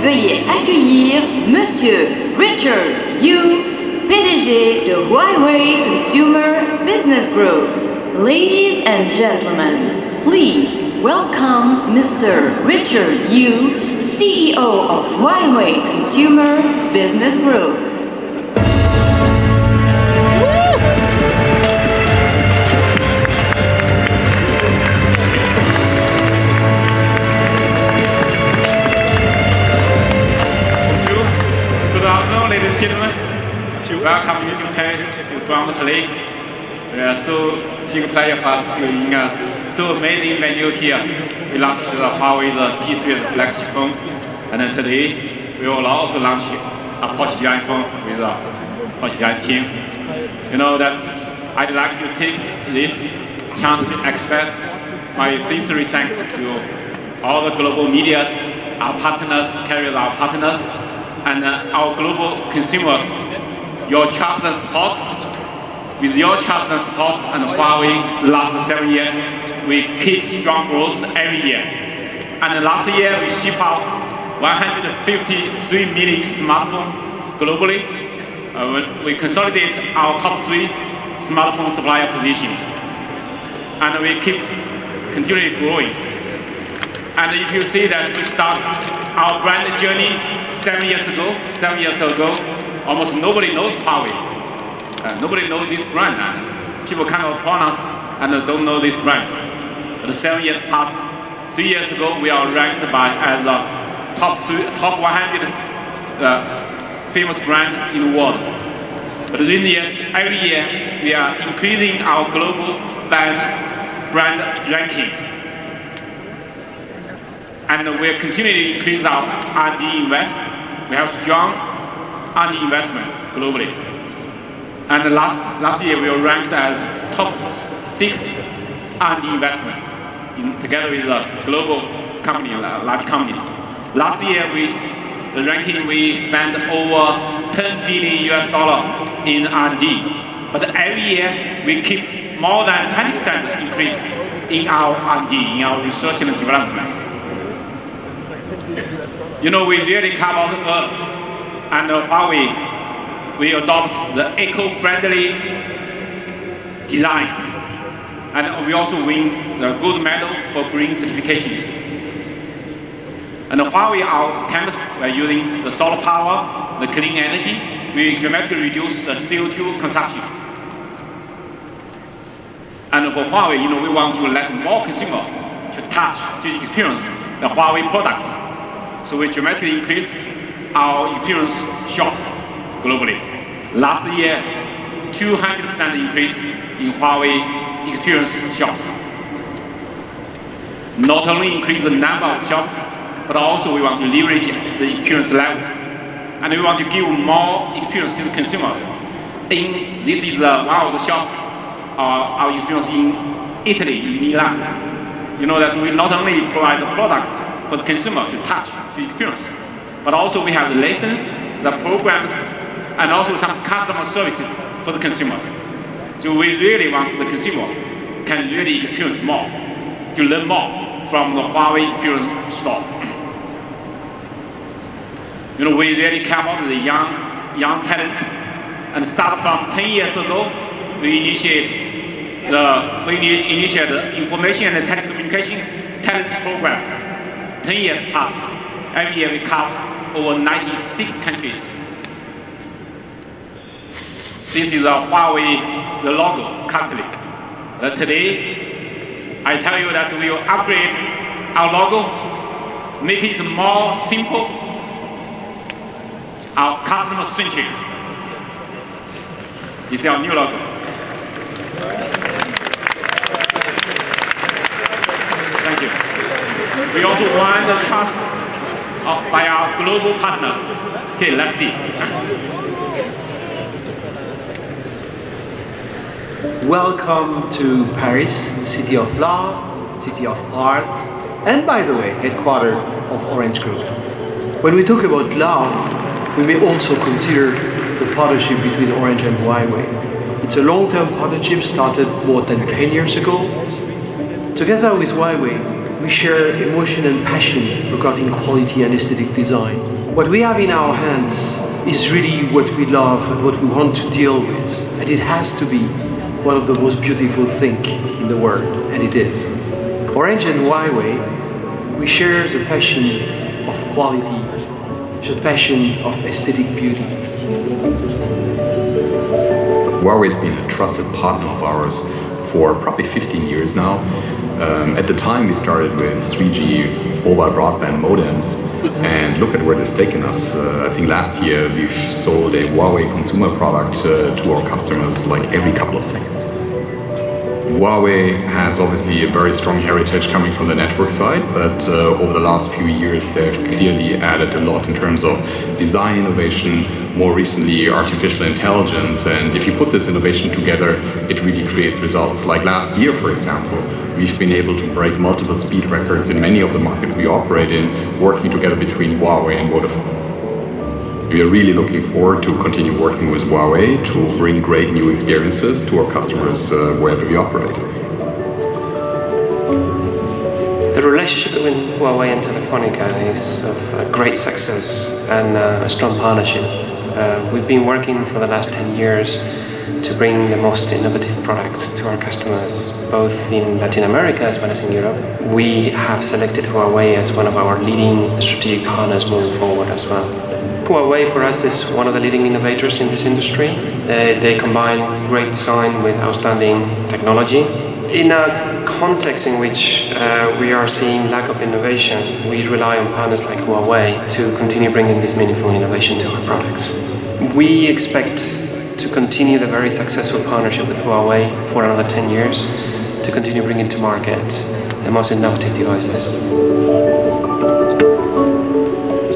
veuillez accueillir Monsieur Richard Yu, PDG de Huawei Consumer Business Group. Ladies and gentlemen, please welcome Mr. Richard Yu, CEO of Huawei Consumer Business Group. Ladies and gentlemen, welcome you to Paris to Grand Palais. We are so big pleasure for us to in a so amazing venue here. We launched the Huawei P20 flagship phone, and then today we will also launch a Porsche P20 phone with the Porsche P20 team. You know that I'd like to take this chance to express my sincere thanks to all the global media, our partners, carriers, our partners, and our global consumers. Your trust and support. With your trust and support and Huawei the last 7 years, we keep strong growth every year. And last year we shipped out 153 million smartphones globally. We consolidate our top 3 smartphone supplier position. And we keep continually growing. And if you see that we start our brand journey 7 years ago, almost nobody knows Huawei. Nobody knows this brand. People kind of pronounce and don't know this brand. But 7 years passed. 3 years ago, we are ranked as the top 100 famous brand in the world. But these years, every year, we are increasing our global brand ranking. And we continue to increase our R&D investment. We have strong R&D investment globally. And last year we were ranked as top 6 R&D investment together with the global company, large companies. Last year the ranking we spent over $10 billion in R&D. But every year we keep more than 20% increase in our R&D, in our research and development. You know, we really cover the earth, and Huawei, we adopt the eco-friendly designs, and we also win the gold medal for green certifications. And Huawei, our campus, we are using the solar power, the clean energy. We dramatically reduce the CO2 consumption. And for Huawei, you know, we want to let more consumers to touch, to experience the Huawei products. So we dramatically increase our experience shops globally. Last year, 200% increase in Huawei experience shops. Not only increase the number of shops, but also we want to leverage the experience level. And we want to give more experience to the consumers. This is one of the shops, our experience in Italy, in Milan. You know that we not only provide the products for the consumer to touch, to experience, but also we have the lessons, the programs, and also some customer services for the consumers. So we really want the consumer can really experience more, to learn more from the Huawei experience store. You know, we really care about the young talent, and start from 10 years ago, we initiate the information and telecommunication talent programs. 10 years passed. Every year we cover over 96 countries. This is Huawei, the logo, currently. Today, I tell you that we will upgrade our logo, make it more simple, our customer-centric. This is our new logo. Thank you. We also won the trust by our global partners. Okay, let's see. Welcome to Paris, city of love, city of art, and by the way, headquarters of Orange Group. When we talk about love, we may also consider the partnership between Orange and Huawei. It's a long-term partnership started more than 10 years ago. Together with Huawei, we share emotion and passion regarding quality and aesthetic design. What we have in our hands is really what we love and what we want to deal with. And it has to be one of the most beautiful things in the world, and it is. Orange and Huawei, we share the passion of quality, the passion of aesthetic beauty. Huawei's been a trusted partner of ours for probably 15 years now. At the time we started with 3G mobile broadband modems, and look at where this has taken us. I think last year we've sold a Huawei consumer product to our customers like every couple of seconds. Huawei has obviously a very strong heritage coming from the network side, but over the last few years they've clearly added a lot in terms of design innovation, more recently artificial intelligence, and if you put this innovation together, it really creates results. Like last year, for example, we've been able to break multiple speed records in many of the markets we operate in, working together between Huawei and Vodafone. We are really looking forward to continue working with Huawei to bring great new experiences to our customers wherever we operate. The relationship between Huawei and Telefonica is of a great success and a strong partnership. We've been working for the last 10 years to bring the most innovative products to our customers, both in Latin America as well as in Europe. We have selected Huawei as one of our leading strategic partners moving forward as well. Huawei for us is one of the leading innovators in this industry. They combine great design with outstanding technology. In a context in which we are seeing lack of innovation, we rely on partners like Huawei to continue bringing this meaningful innovation to our products. We expect to continue the very successful partnership with Huawei for another 10 years to continue bringing to market the most innovative devices.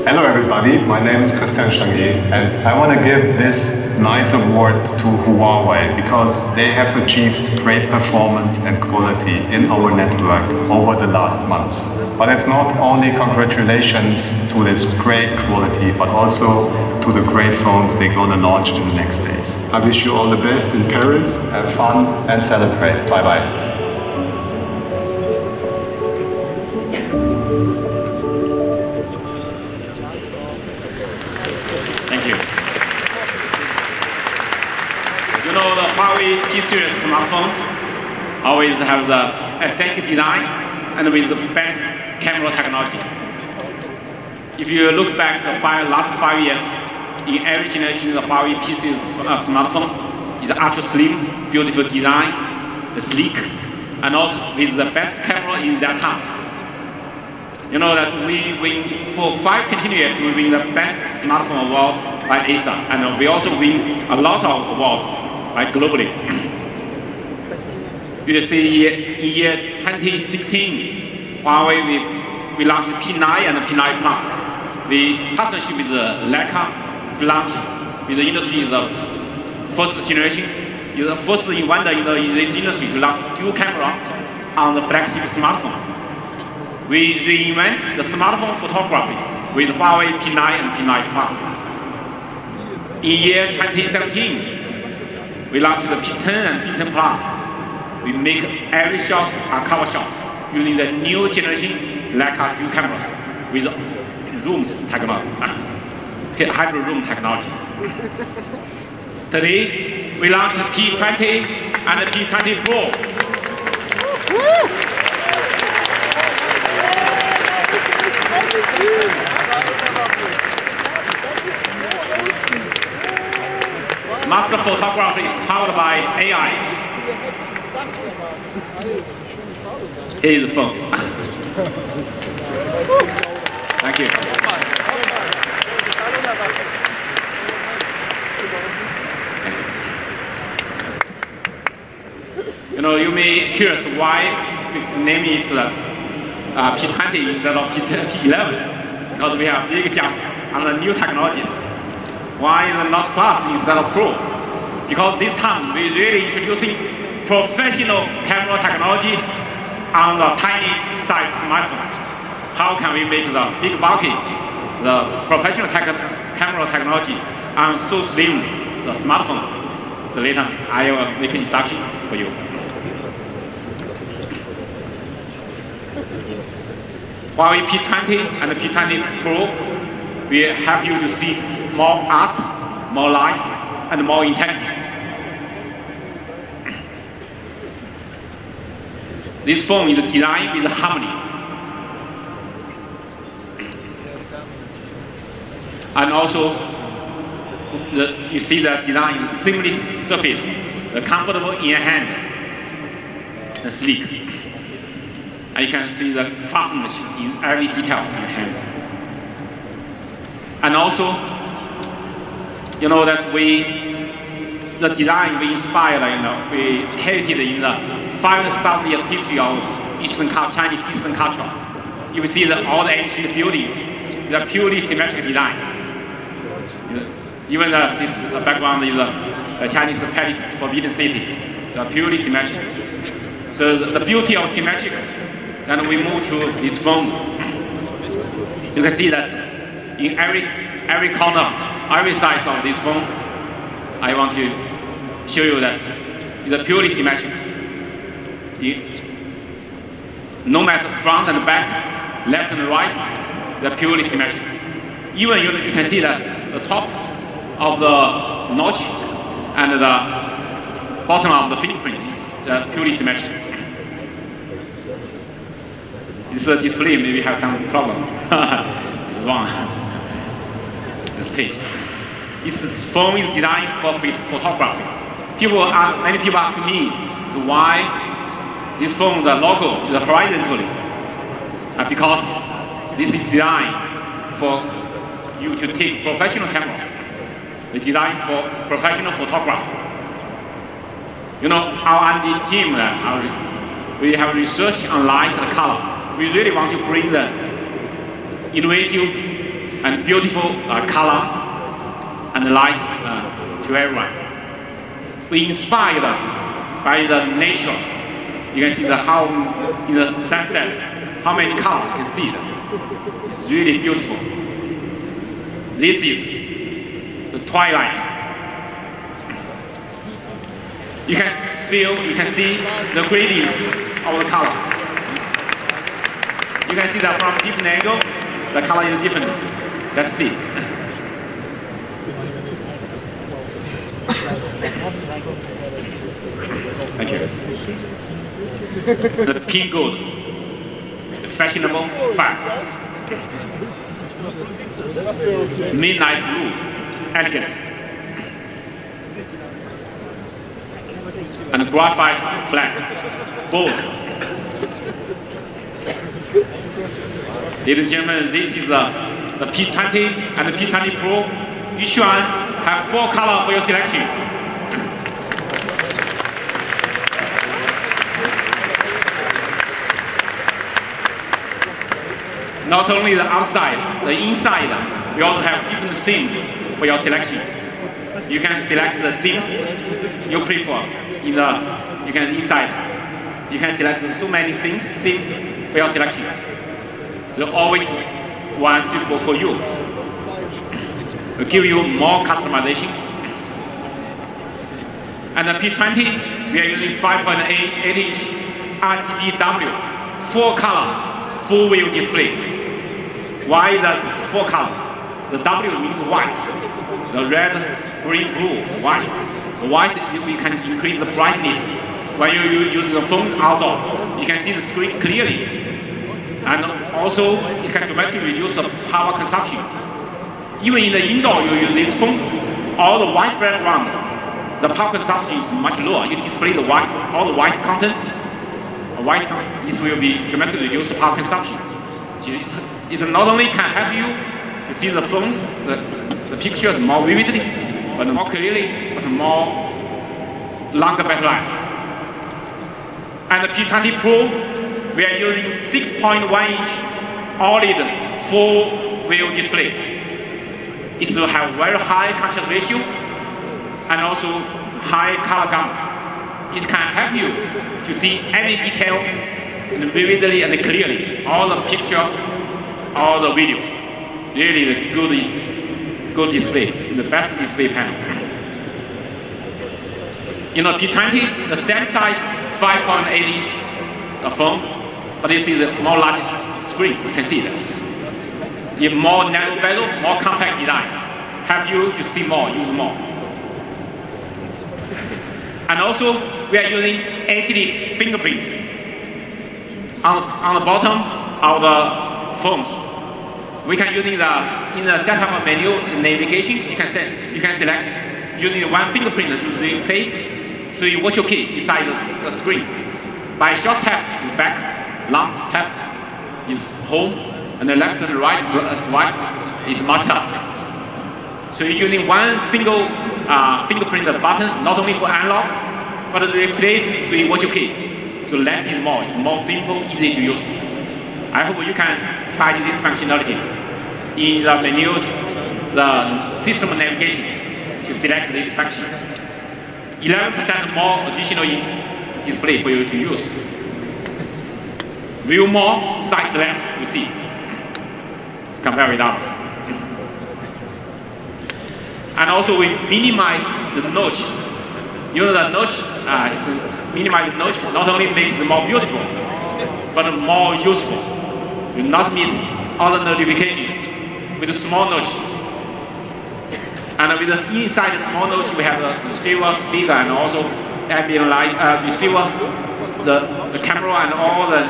Hello everybody, my name is and I want to give this nice award to Huawei because they have achieved great performance and quality in our network over the last months. But it's not only congratulations to this great quality, but also to the great phones they're going to launch in the next days. I wish you all the best in Paris, have fun and celebrate. Bye bye. The Huawei P-series smartphone always have the aesthetic design and with the best camera technology. If you look back the last 5 years, in every generation, the Huawei P-series smartphone is ultra slim, beautiful design, sleek, and also with the best camera in that time. You know that we win for 5 continuous, we win the best smartphone award by ASA, and we also win a lot of awards globally. You see, in year 2016, Huawei we launched P9 and P9 Plus. We partnership with Leica to launch with the industry's first generation, is the first inventor in this industry to launch dual camera on the flagship smartphone. We reinvent the smartphone photography with Huawei P9 and P9 Plus. In year 2017, we launched the P10 and P10 Plus. We make every shot a cover shot using the new generation Leica dual cameras with rooms technology, hybrid room technologies. Today, we launched the P20 and the P20 Pro. Master photography powered by AI. Here is the phone. Thank you. You know, you may be curious why the name is P20 instead of P11, because we have big jump on the new technologies. Why is it not Plus instead of Pro? Because this time we're really introducing professional camera technologies on the tiny size smartphone. How can we make the big bulky, the professional camera technology on so slim the smartphone? So later I will make an introduction for you. Huawei P20 and P20 Pro We help you to see more art, more light, and more intelligence. This phone is designed with harmony. And also, you see the design is seamless surface, the comfortable in your hand, the sleek. And you can see the craftsmanship in every detail in your hand. And also, you know that the design we inspired, we heritage in the 5,000 years history of Chinese Eastern culture. You will see that all the ancient buildings, they're purely symmetric design. Even this background is the Chinese palace, Forbidden City. They're purely symmetric. So the beauty of symmetric, then we move to this phone. You can see that in every corner, every size of this phone, I want to show you that it's purely symmetric. No matter front and back, left and right, they're purely symmetric. Even you can see that the top of the notch and the bottom of the fingerprint is purely symmetric. This display maybe have some problem. It's wrong. This page. This phone is designed for photography. Many people ask me, so why this phone, the logo is horizontally? Because this is designed for you to take professional camera. It's designed for professional photography. You know, our R&D team, we have researched on light and color. We really want to bring the innovative and beautiful color and light to everyone. We inspired by the nature. You can see how in the sunset, how many colors you can see that. It's really beautiful. This is the twilight. You can see the gradients of the color. You can see that from different angle, the color is different. Let's see. Thank you. The pink gold, fashionable, fat. Midnight blue, elegant. And graphite black, bold. Ladies and gentlemen, this is the P20 and the P20 Pro. Each one have 4 colors for your selection. Not only the outside, the inside, we also have different themes for your selection. You can select the themes you prefer you can inside. You can select so many themes for your selection. So always one suitable for you. We'll give you more customization. And the P20, we are using 5.8-inch RGBW, 4-color, full-view display. Why does 4-color? The W means white. The red, green, blue, white. The white, we can increase the brightness. When you use the phone outdoor, you can see the screen clearly. And also, it can dramatically reduce the power consumption. Even in the indoor, you use this phone, all the white background, the power consumption is much lower. You display all the white content. This will be dramatically reduce the power consumption. It not only can help you to see the phones, the pictures more vividly, but more clearly, but more longer battery life. And the P20 Pro, we are using 6.1-inch OLED full-view display. It will have very high contrast ratio and also high color gamma. It can help you to see any detail vividly and clearly, all the picture, all the video. Really the good display, the best display panel. You know, P20, the same size, 5.8-inch phone, but you see the more large screen, you can see that. In more narrow bezel, more compact design, help you to see more, use more. And also, we are using edgeless fingerprint on the bottom of the phones. We can use in the setup menu navigation. You can select using one fingerprint to replace 3 virtual key inside the screen. By short tap is back, long tap is home, and the left and right swipe is multitask. So you're using one single fingerprint button, not only for analog, but to replace 3 virtual key. So less is more. It's more simple, easy to use. I hope you can try this functionality in the menus, the system navigation to select this function. 11% more additional display for you to use. View more, size less, you see. Compare with others. And also we minimize the notches. You know the notch, minimize the notch not only makes it more beautiful, but more useful. You not miss all the notifications with a small notch. And with the inside the small notch, we have the receiver, speaker, and also ambient light receiver, the camera, and all the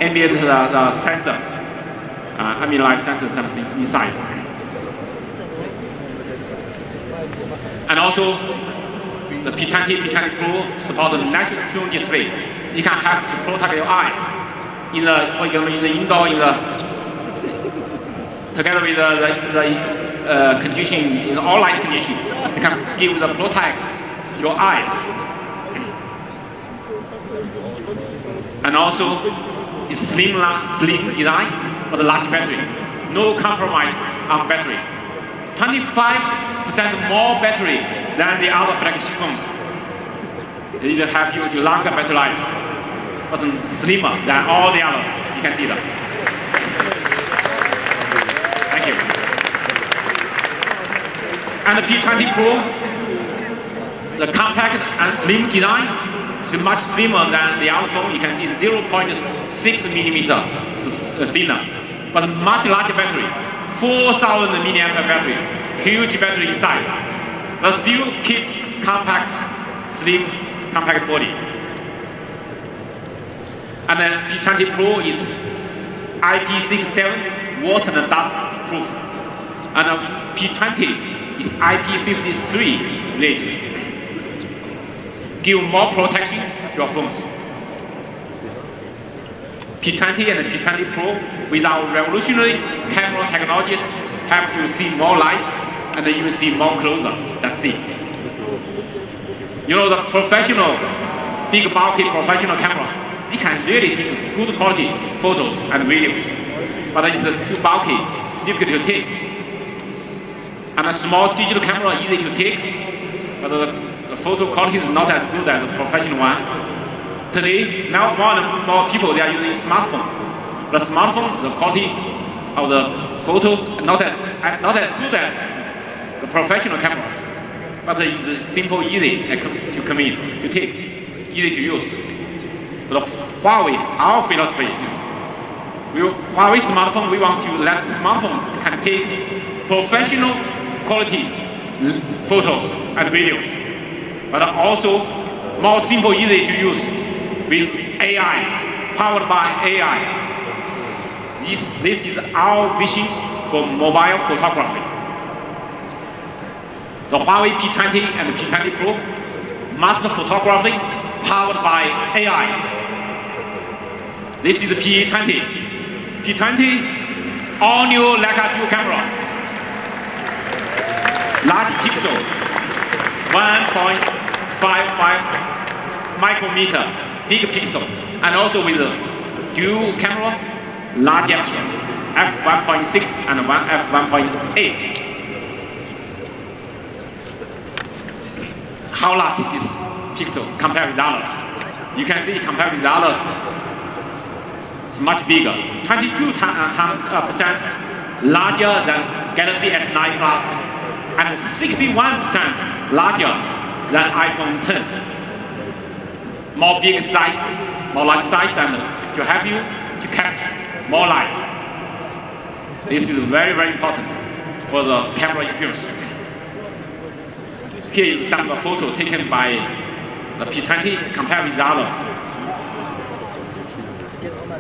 ambient sensors, ambient light sensors something inside. And also, the P20, P20 Pro support the natural tune display. You can have to protect your eyes in the, for example, in the indoor, together with the condition, in all light condition, you can give the protect your eyes. And also, it's slim design, but a large battery. No compromise on battery. 25% more battery than the other flagship phones. It will help you to longer battery life, but slimmer than all the others. You can see that. Thank you. And the P20 Pro, the compact and slim design is much slimmer than the other phone. You can see 0.6 millimeter thinner, but much larger battery. 4,000 milliamp battery, huge battery inside, but still keep compact, slim, compact body. And then P20 Pro is IP67 water and dust proof, and P20 is IP53 rated. Give more protection to your phones. P20 and P20 Pro, with our revolutionary camera technologies, help you see more light and even see more closer. That's it. You know, the professional, big bulky professional cameras, they can really take good quality photos and videos, but it's too bulky, difficult to take. And a small digital camera, easy to take, but the photo quality is not as good as the professional one. Today, now more and more people, they are using smartphone. The smartphone, the quality of the photos not as good as the professional cameras, but it's simple, easy to come in, to take, easy to use. But Huawei, our philosophy is, Huawei smartphone, we want to let the smartphone can take professional quality photos and videos, but also more simple, easy to use with AI, powered by AI. This is our vision for mobile photography. The Huawei P20 and P20 Pro, master photography powered by AI. This is the P20. P20, all new Leica dual camera. Large pixel, 1.55 micrometer, big pixel, and also with a dual camera, large aperture, f1.6 and f1.8. How large is this pixel compared with others? You can see compared with others, it's much bigger, 22% larger than Galaxy S9 Plus, and 61% larger than iPhone 10. More big size, more large size, and to help you to capture more light. This is very, very important for the camera experience. Here is some photo taken by the P20 compared with the others.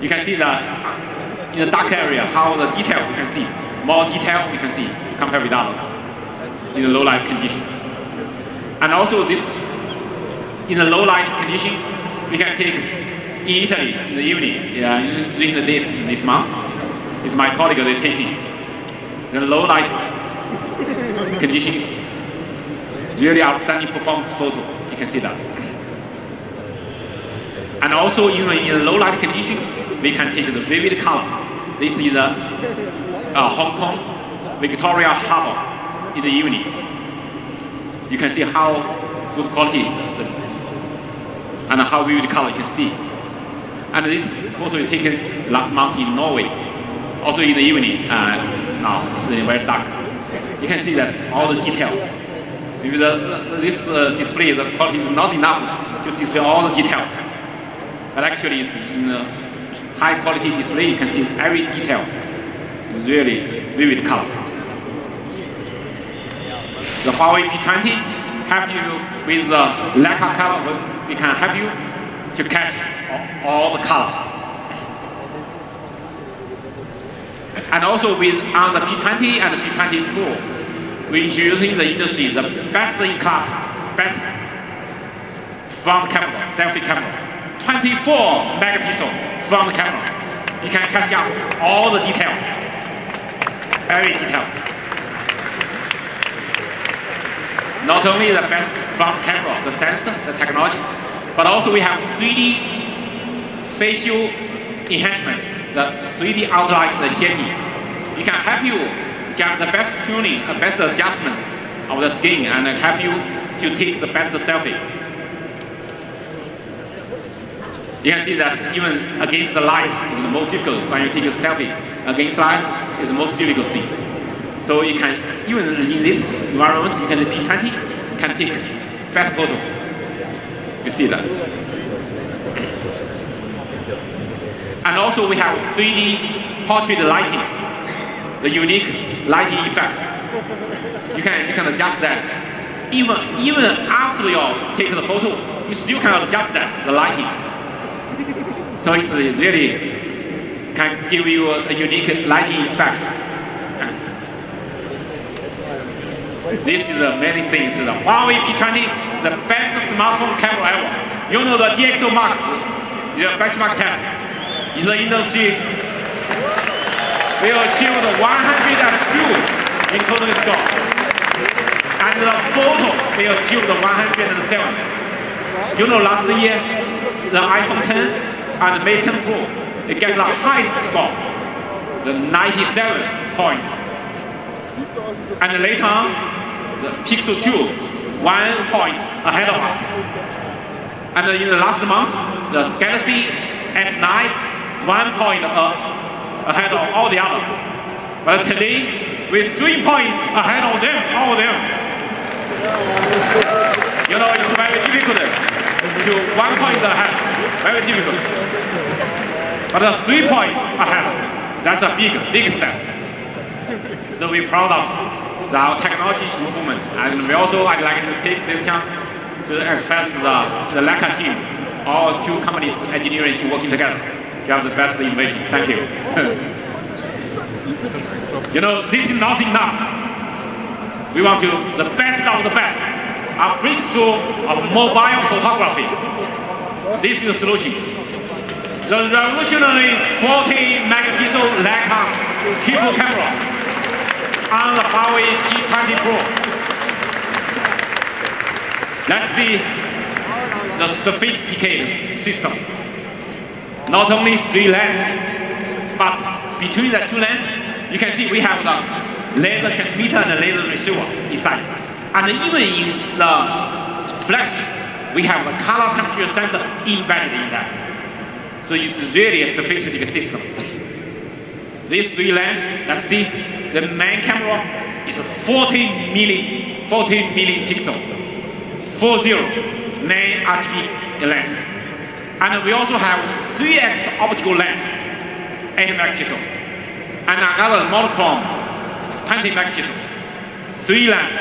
You can see in the dark area how the detail you can see. More detail you can see compared with others in the low light condition. And also this, in the low light condition, we can take in Italy in the evening, during the days in this month. It's my colleague, they're taking the low light condition, really outstanding performance photo. You can see that. And also even in the low light condition, we can take the vivid color. This is the Hong Kong Victoria Harbour in the evening. You can see how good quality and how vivid color you can see. And this photo is taken last month in Norway, also in the evening. Now it's very dark. You can see that's all the detail. Maybe this display, the quality is not enough to display all the details. But actually, it's in a high quality display, you can see every detail. It's really vivid color. The Huawei P20 help you with the Leica color. We can help you to catch all the colors. And also on the P20 and the P20 Pro, we're introducing the industry, the best in class, best front camera, selfie camera. 24 megapixel front camera. You can catch up all the details, every details. Not only the best front camera, the sensor, the technology, but also we have 3D facial enhancement, the 3D outline, the shading. You can help you get the best tuning, the best adjustment of the skin, and help you to take the best selfie. You can see that even against the light, it's the most difficult when you take a selfie. Against light is the most difficult thing. So you can, even in this environment, you can the P20 can take better photo. You see that. And also we have 3D portrait lighting, the unique lighting effect. You can adjust that. Even after you take the photo, you still can adjust that, the lighting. So it's really can give you a unique lighting effect. This is many things. The Huawei P20, the best smartphone camera ever. You know the DxO mark, the benchmark test. In the industry, we achieved 102 in total score. And the photo, we achieved 107. You know last year, the iPhone 10 and the Mate 10 Pro, they get the highest score, the 97 points. And later on, the Pixel 2, 1 point ahead of us. And in the last month, the Galaxy S9, 1 point ahead of all the others. But today, we're 3 points ahead of them, all of them. You know, it's very difficult to 1 point ahead, very difficult. But 3 points ahead, that's a big step. So we're proud of our technology improvement. And we also, I'd like to take this chance to express the Leica team, all two companies, engineering team working together to have the best innovation. Thank you. You know, this is not enough. We want the best of the best. A breakthrough of mobile photography. This is the solution. The revolutionary 40 megapixel Leica triple camera on the Huawei P20 Pro. Let's see the sophisticated system. Not only 3 lenses, but between the 2 lenses, you can see we have the laser transmitter and the laser receiver inside. And even in the flash, we have the color temperature sensor embedded in that. So it's really a sophisticated system. These 3 lenses, let's see, the main camera is 40 million pixel, 40 main RGB lens. And we also have 3x optical lens, 8 megapixel. and another monochrome 20 megapixel, 3 lens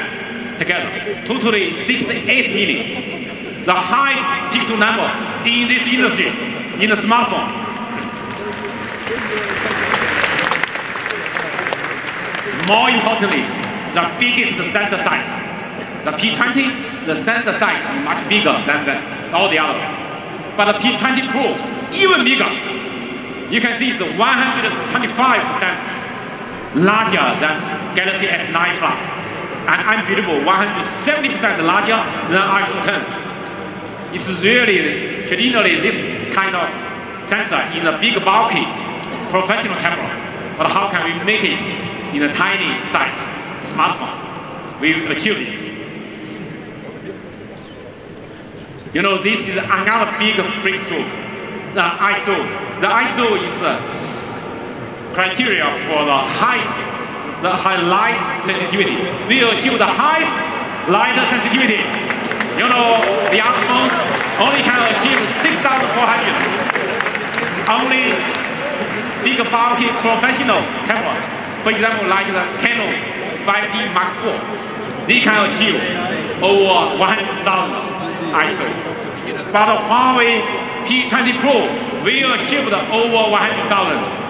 together, totally 68 million. The highest pixel number in this industry, in the smartphone. More importantly, the biggest sensor size. The P20, the sensor size is much bigger than all the others. But the P20 Pro, even bigger. You can see it's 125% larger than Galaxy S9 Plus, and unbelievable 170% larger than iPhone 10. It's really, traditionally, this kind of sensor in a big, bulky, professional camera. But how can we make it in a tiny size smartphone? We achieved it. You know, this is another big breakthrough. The ISO. The ISO is a criteria for the high light sensitivity. We achieve the highest light sensitivity. You know, the other phones only can achieve 6,400. Only big, bulky, professional camera. For example, like the Canon 5D Mark IV, they can achieve over 100,000 ISO. But the Huawei P20 Pro will achieve over 100,000.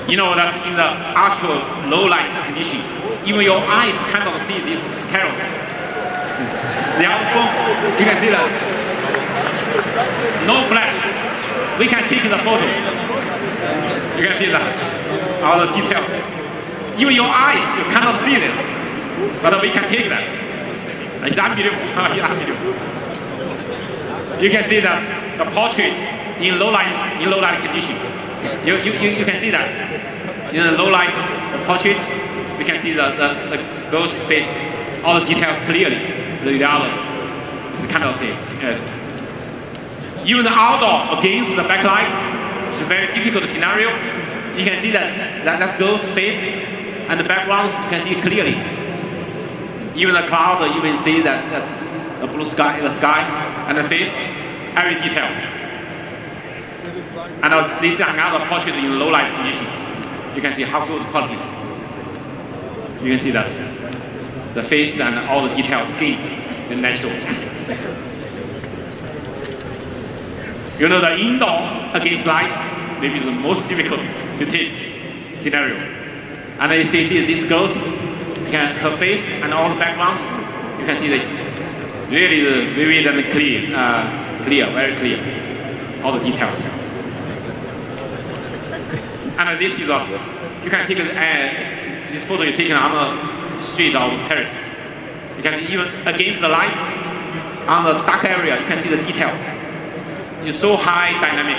You know, that's in the actual low light condition. Even your eyes cannot see this carrot. The other phone, you can see that. No flash. We can take the photo. You can see that. All the details. Even your eyes, you cannot see this. But we can take that. It's unbelievable. You can see that the portrait in low light condition. You can see that. In the low light, the portrait, we can see the girl's face, all the details clearly. The others, it's cannot see. Even the outdoor against the backlight, it's a very difficult scenario. You can see that girl's face and the background, you can see it clearly. Even the cloud, you can see that's the blue sky, the sky, and the face, every detail. And this is another portrait in low light condition. You can see how good quality. You can see that the face and all the details, skin, the natural. You know, the indoor against light maybe the most difficult to take scenario. And you see this girl's, her face and all the background, you can see this. Really vivid and clear, very clear, all the details. And this is you can take this photo you taken on the street of Paris. You can see even against the light, on the dark area, you can see the detail. It's so high dynamic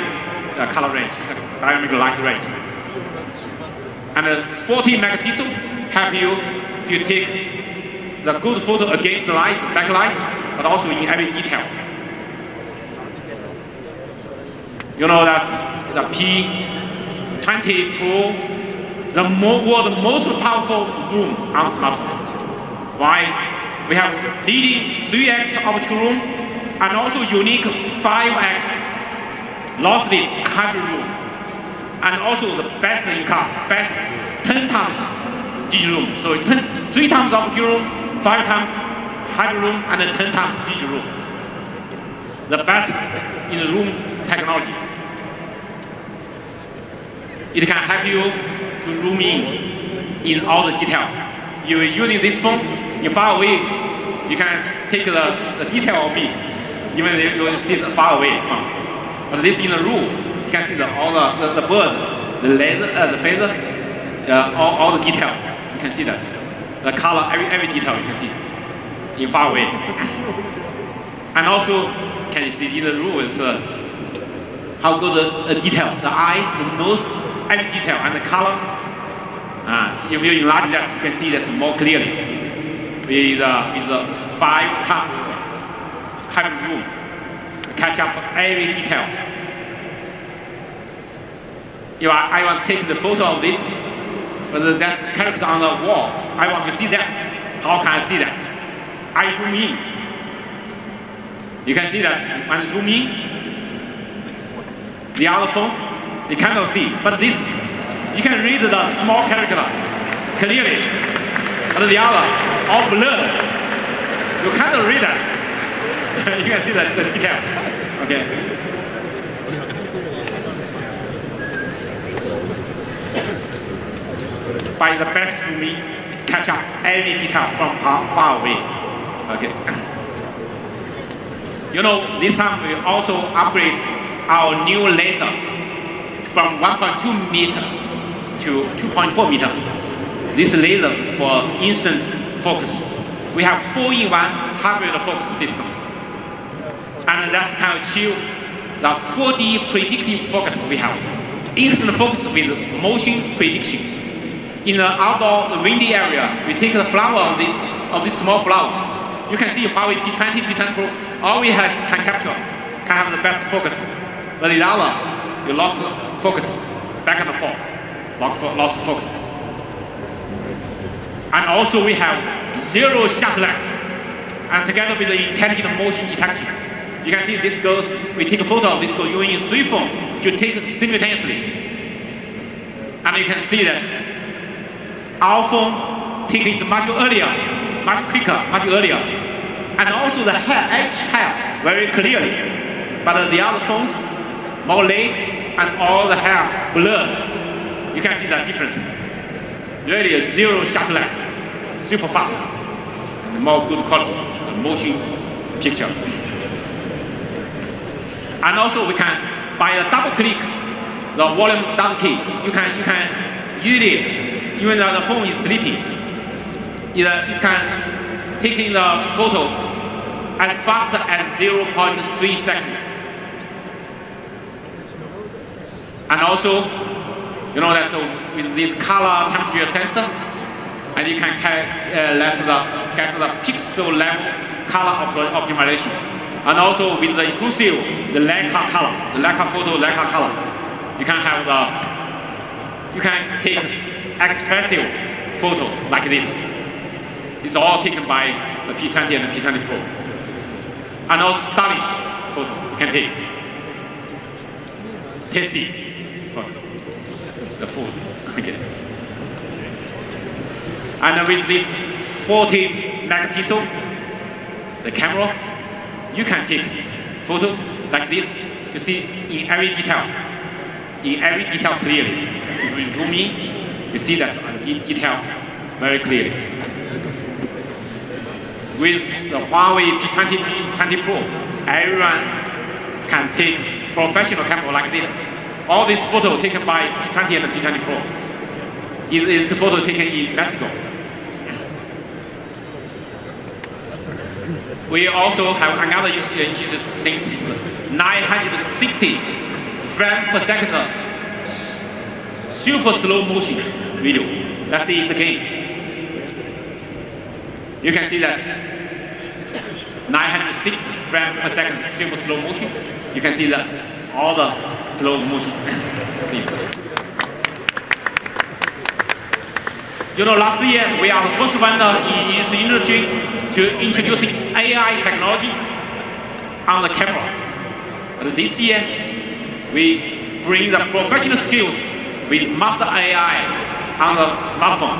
color range, dynamic light range. And 40 megapixel help you to take the good photo against the light, backlight, but also in every detail. You know, that's the P20 Pro, the world's most powerful zoom on the smartphone. Why? We have leading 3x optical zoom and also unique 5x lossless hybrid zoom. And also the best in class, best 10 times digital zoom. So 3 times optical zoom, 5 times hybrid zoom, and 10 times digital zoom. The best in the zoom technology. It can help you to zoom in all the detail. You're using this phone, you're far away, you can take the detail of me, even if you see it far away from. But this in the room, you can see all the bird, the laser, the feather, all the details. You can see that. The color, every detail you can see in far away. And also, can you see in the room is how good the detail, the eyes, the nose, every detail, and the color. If you enlarge that, you can see that more clearly. With 5 times hybrid zoom, catch up every detail. If I want to take the photo of this, but that's character on the wall. I want to see that. How can I see that? I zoom in. You can see that when I zoom in, The other phone, you cannot see. But this, you can read the small character clearly. But the other, all blurred. You cannot read that. You can see the detail. Okay. By the best we catch up any detail from far away. Okay. You know, this time we also upgrade our new laser from 1.2 meters to 2.4 meters. This laser for instant focus. We have 4-in-1 hybrid focus system. And that can achieve the 4D predictive focus we have. Instant focus with motion prediction. In the outdoor windy area, we take the flower of this small flower. You can see Huawei P20, P20 Pro always can capture, can have the best focus. But the other, you lost focus back and forth, lost focus. And also we have zero shutter lag, and together with the intelligent motion detection. You can see this goes, we take a photo of this, using 3 phones to take simultaneously. And you can see that our phone takes much earlier, much quicker, much earlier. And also the edge hair very clearly. But the other phones, more late and all the hair blurred. You can see the difference. Really a zero shutter lag, super fast, more good quality, motion picture. And also we can, by a double click, the volume down key, you can usually, even though the phone is sleeping, it can take in the photo as fast as 0.3 seconds. And also, you know that with this color temperature sensor, and you can get the pixel level color optimization. And also with the inclusive, the Leica color, the Leica photo, Leica color, you can have you can take expressive photos like this. It's all taken by the P20 and the P20 Pro. And also stylish photo you can take. Tasty photo. The food. Okay. And with this 40 megapixel, the camera, you can take photo like this to see in every detail clearly. If you zoom in, you see that detail very clearly. With the Huawei P20, P20 Pro, everyone can take professional camera like this. All these photos taken by P20 and the P20 Pro. Is a photo taken in Mexico. We also have another interesting thing is 960 frames per second super slow motion video. Let's see it again. You can see that 960 frames per second super slow motion. You can see that all the slow motion. You know, last year we are the first one in the industry to introduce AI technology on the cameras. But this year we bring the professional skills with master AI on the smartphone.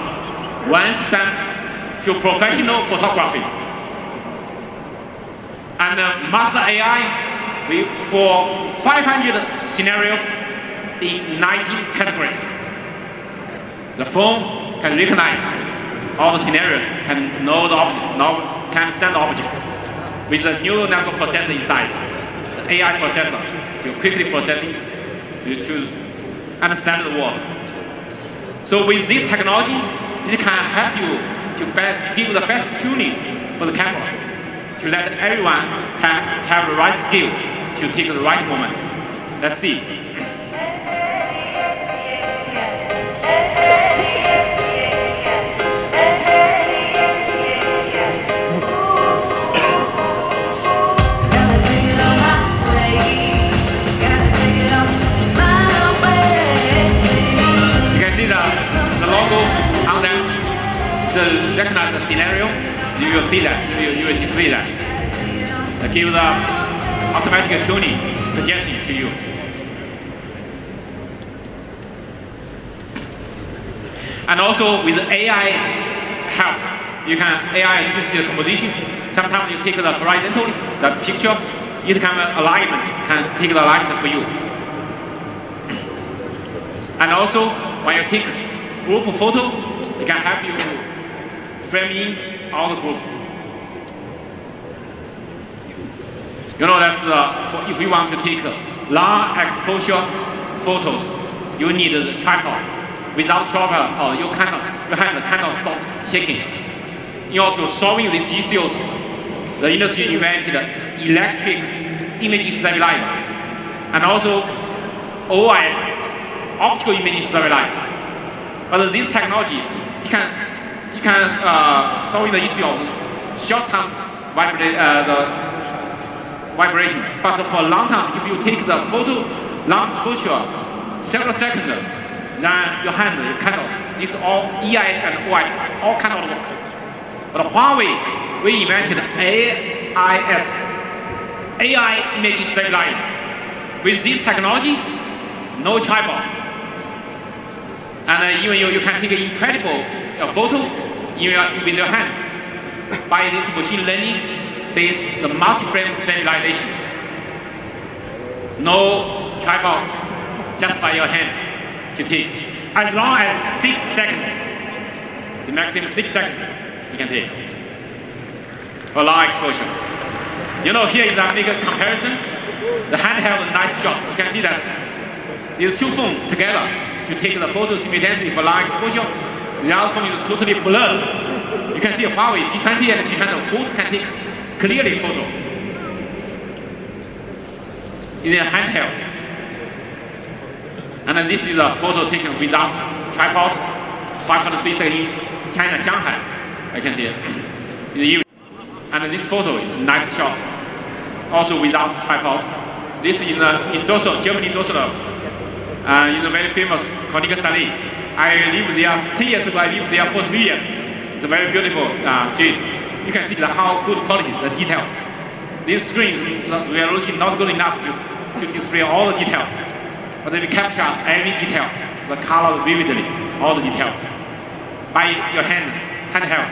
One step to professional photography. And master AI for 500 scenarios in 19 categories. The phone can recognize all the scenarios, can know the object, can understand the object with the neural network processor inside, the AI processor to quickly processing to understand the world. So with this technology, this can help you to give the best tuning for the cameras, to let everyone can have the right skill to take the right moment. Let's see. To recognize the scenario, you will see that, you will display that. Give the automatic tuning suggestion to you. And also with AI help, you can AI assist the composition. Sometimes you take the horizontally, the picture, it can alignment, can take the alignment for you. And also, when you take group photo, it can help you frame in all the group. You know, that's if you want to take long exposure photos, you need a tripod. Without tripod, your hand kind of stop shaking. In order to solving these issues, the industry invented electric image stabilizer, and also OS, optical image stabilizer. But these technologies, you can solve the issue of short-term vibrating. But for long term, if you take the photo long exposure, several seconds, then your hand is kind of, this all EIS and OS, all kind of work. But Huawei, we invented AIS, AI image stabilizer. With this technology, no tripod. And even you can take an incredible photo with your hand by this machine learning based the multi-frame stabilization. No tripod, just by your hand to take. As long as 6 seconds, the maximum 6 seconds you can take for long exposure. You know, here is a big comparison. The handheld night shot, you can see that these two phones together to take the photo simultaneously for long exposure. The other phone is totally blurred. You can see Huawei P20 and P20 both can take clearly photo in a handheld. And then this is a photo taken without tripod, 5.3 seconds in China, Shanghai. I can see it in the evening. And this photo is night shot, also without tripod. This is in Düsseldorf, Germany, Düsseldorf. In a very famous Königsallee. I lived there 10 years ago. I lived there for 3 years. It's a very beautiful street. You can see how good quality, the detail. These screens, we are looking not good enough to display all the details. But we capture every detail, the color vividly, all the details. By your handheld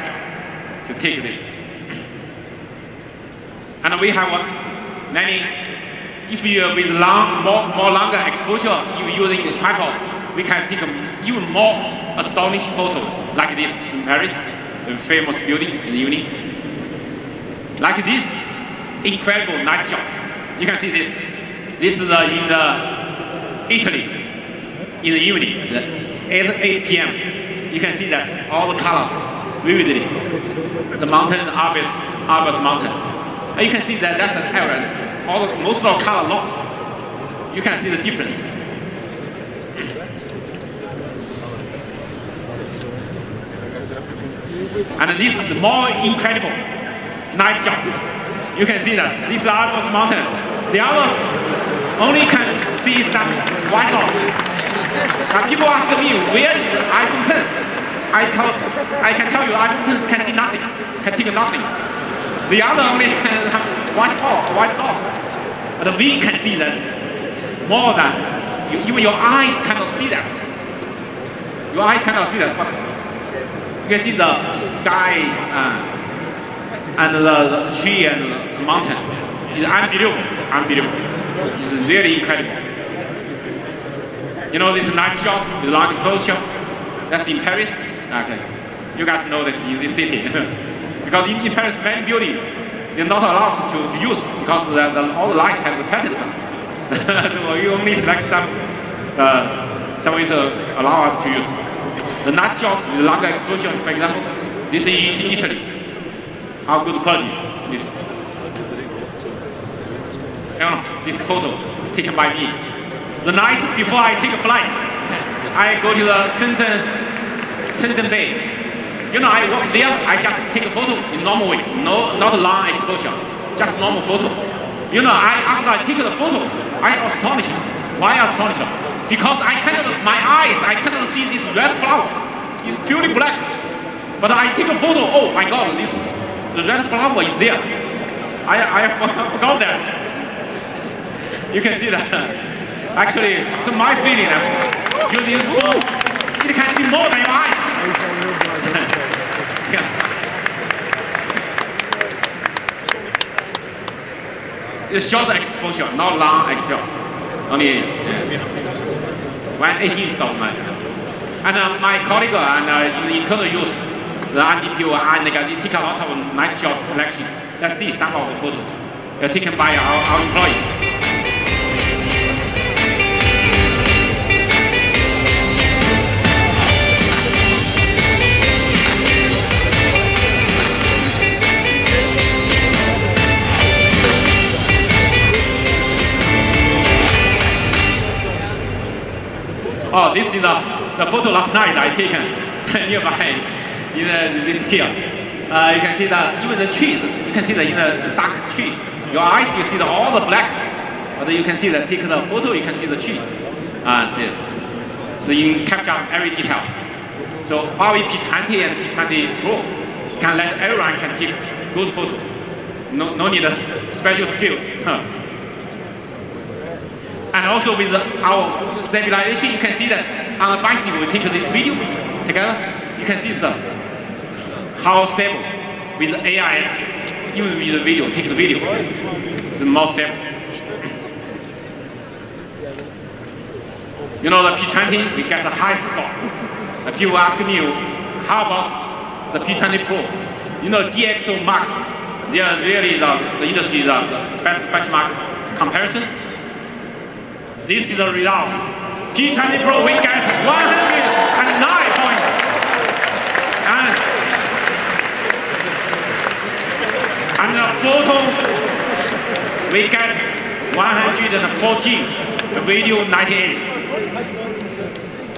to take this. And we have many, if you with more longer exposure, you using the tripod, we can take even more astonishing photos like this in Paris, the famous building in the evening. Like this incredible night shot. You can see this. This is in Italy in the evening, 8 p.m. You can see that all the colors vividly. The mountain, Alps mountain. And you can see that that's an area. Most of the color lost. You can see the difference. And this is more incredible night shot. You can see that this is Alps mountain. The others only can see some white dot. And people ask me, where is iPhone 10? I can tell you, iPhone 10 can see nothing, can take nothing. The other only can have white dot. But we can see that more than, even your eyes cannot see that. Your eye cannot see that, but you can see the sky and the tree and the mountain. It's unbelievable. It's really incredible. You know this night shot, the long exposure, that's in Paris. Okay, you guys know this in this city. Because in Paris, many buildings, they're not allowed to use because all the light have the patterns. So you only select some ways allow us to use. The night shot, the longer exposure, for example, this is in Italy. How good quality is. This photo taken by me. The night before I take a flight, I go to the Shenzhen Bay. You know, I walk there, I just take a photo in normal way, not a long exposure, just normal photo. You know, after I take the photo, I astonished. Why astonished? Because my eyes, I cannot see this red flower. It's purely black. But I take a photo, oh my God, the red flower is there. I forgot that. You can see that. Actually, so my feeling is, using this phone, it can see more than your eyes. short exposure, not long exposure. Only 1/18th of my. And my colleague and internal use the NDPO and they take a lot of nice shot collections. Let's see some of the photos taken by our employees. Oh, this is the photo last night I taken nearby in this here. You can see that even the trees, you can see that in the dark tree. Your eyes, you see all the black, but you can see that take the photo, you can see the tree. See. So you capture every detail. So Huawei P20 and P20 Pro can let everyone can take good photo. No need special skills. And also with our stabilization, you can see that on the bicycle, we take this video together. You can see how stable with the AIS, even with the video, take the video, it's more stable. You know, the P20, we get the highest score. If you ask me, how about the P20 Pro? You know, DxO Max, they are really the industry the best benchmark comparison. This is the result. P20 Pro, we get 109 points. And the photo, we get 114. The video, 98.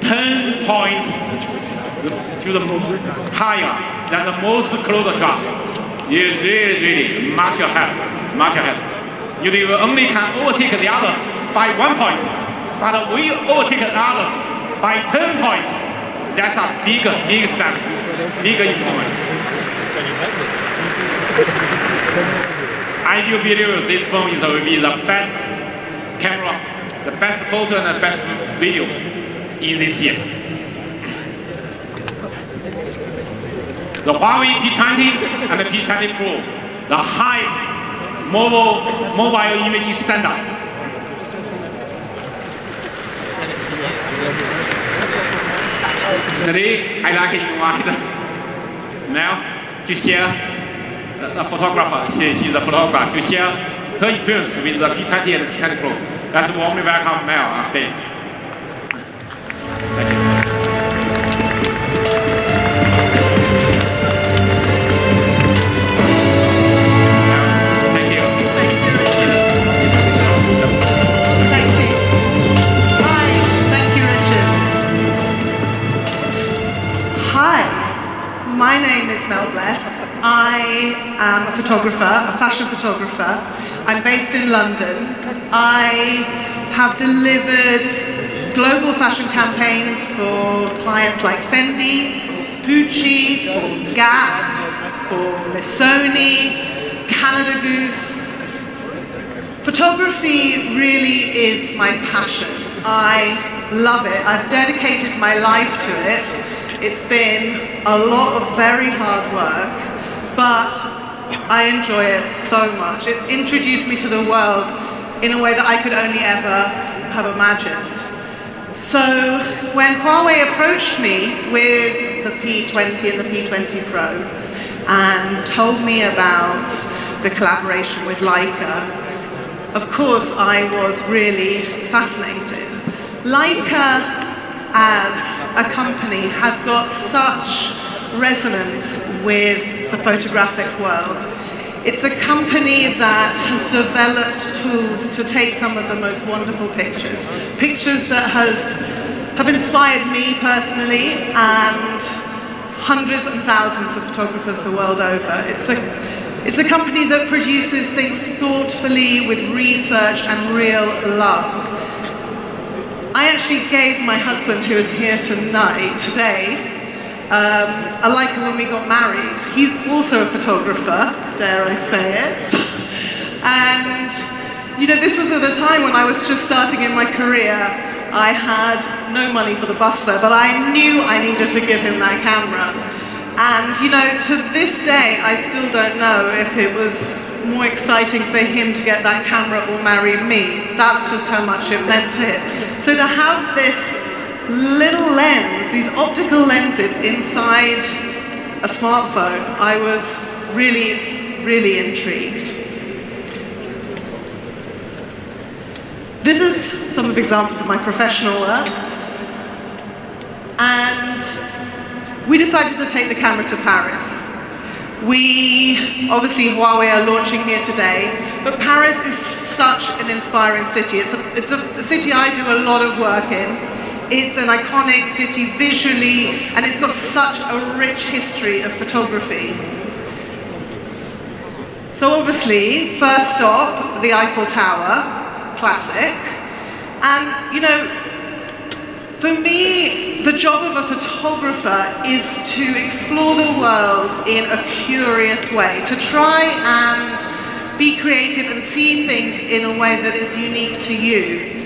10 points to the higher than the most closer to us. It's really much ahead. Much ahead. You only can overtake the others by 1 point, but we overtake the others by 10 points. That's a big step, big improvement. I do believe this phone will be the best camera, the best photo and the best video in this year. The Huawei P20 and the P20 Pro, the highest mobile image standard. Today, I'd like to invite Mel to share, a photographer, she's a photographer, to share her experience with the P20 and the P20 Pro. Let's warmly welcome Mel on stage. Thank you. My name is Mel Bless. I am a photographer, a fashion photographer. I'm based in London. I have delivered global fashion campaigns for clients like Fendi, for Pucci, for Gap, for Missoni, Canada Goose. Photography really is my passion. I love it. I've dedicated my life to it. It's been a lot of very hard work, but I enjoy it so much. It's introduced me to the world in a way that I could only ever have imagined. So when Huawei approached me with the P20 and the P20 Pro and told me about the collaboration with Leica, of course I was really fascinated. Leica as a company has got such resonance with the photographic world. It's a company that has developed tools to take some of the most wonderful pictures. Pictures that have inspired me personally and hundreds and thousands of photographers the world over. It's a company that produces things thoughtfully with research and real love. I actually gave my husband, who is here today, a Leica when we got married. He's also a photographer, dare I say it. And, you know, this was at a time when I was just starting in my career. I had no money for the bus fare, but I knew I needed to give him that camera. And, you know, to this day, I still don't know if it was more exciting for him to get that camera or marry me. That's just how much it meant to him. So to have this little lens, these optical lenses inside a smartphone, I was really, really intrigued. This is some of the examples of my professional work. And we decided to take the camera to Paris. Obviously Huawei are launching here today, but Paris is such an inspiring city. It's a city I do a lot of work in. It's an iconic city visually, and it's got such a rich history of photography. So obviously, first stop, the Eiffel Tower, classic. And, you know, for me, the job of a photographer is to explore the world in a curious way, to try and be creative and see things in a way that is unique to you.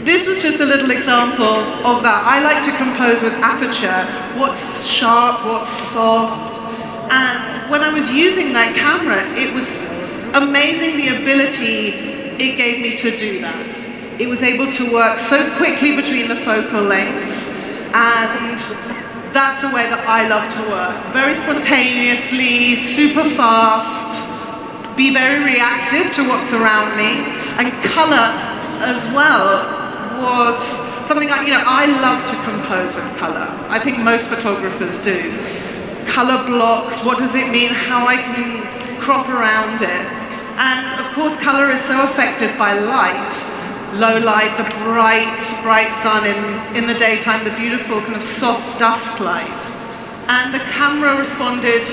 This was just a little example of that. I like to compose with aperture, what's sharp, what's soft. And when I was using that camera, it was amazing the ability it gave me to do that. It was able to work so quickly between the focal lengths, and that's the way that I love to work. Very spontaneously, super fast, be very reactive to what's around me, and color as well was something I love to compose with color. I think most photographers do. Color blocks, what does it mean, how I can crop around it. And of course color is so affected by light. Low light, the bright sun in the daytime, the beautiful kind of soft dusk light. And the camera responded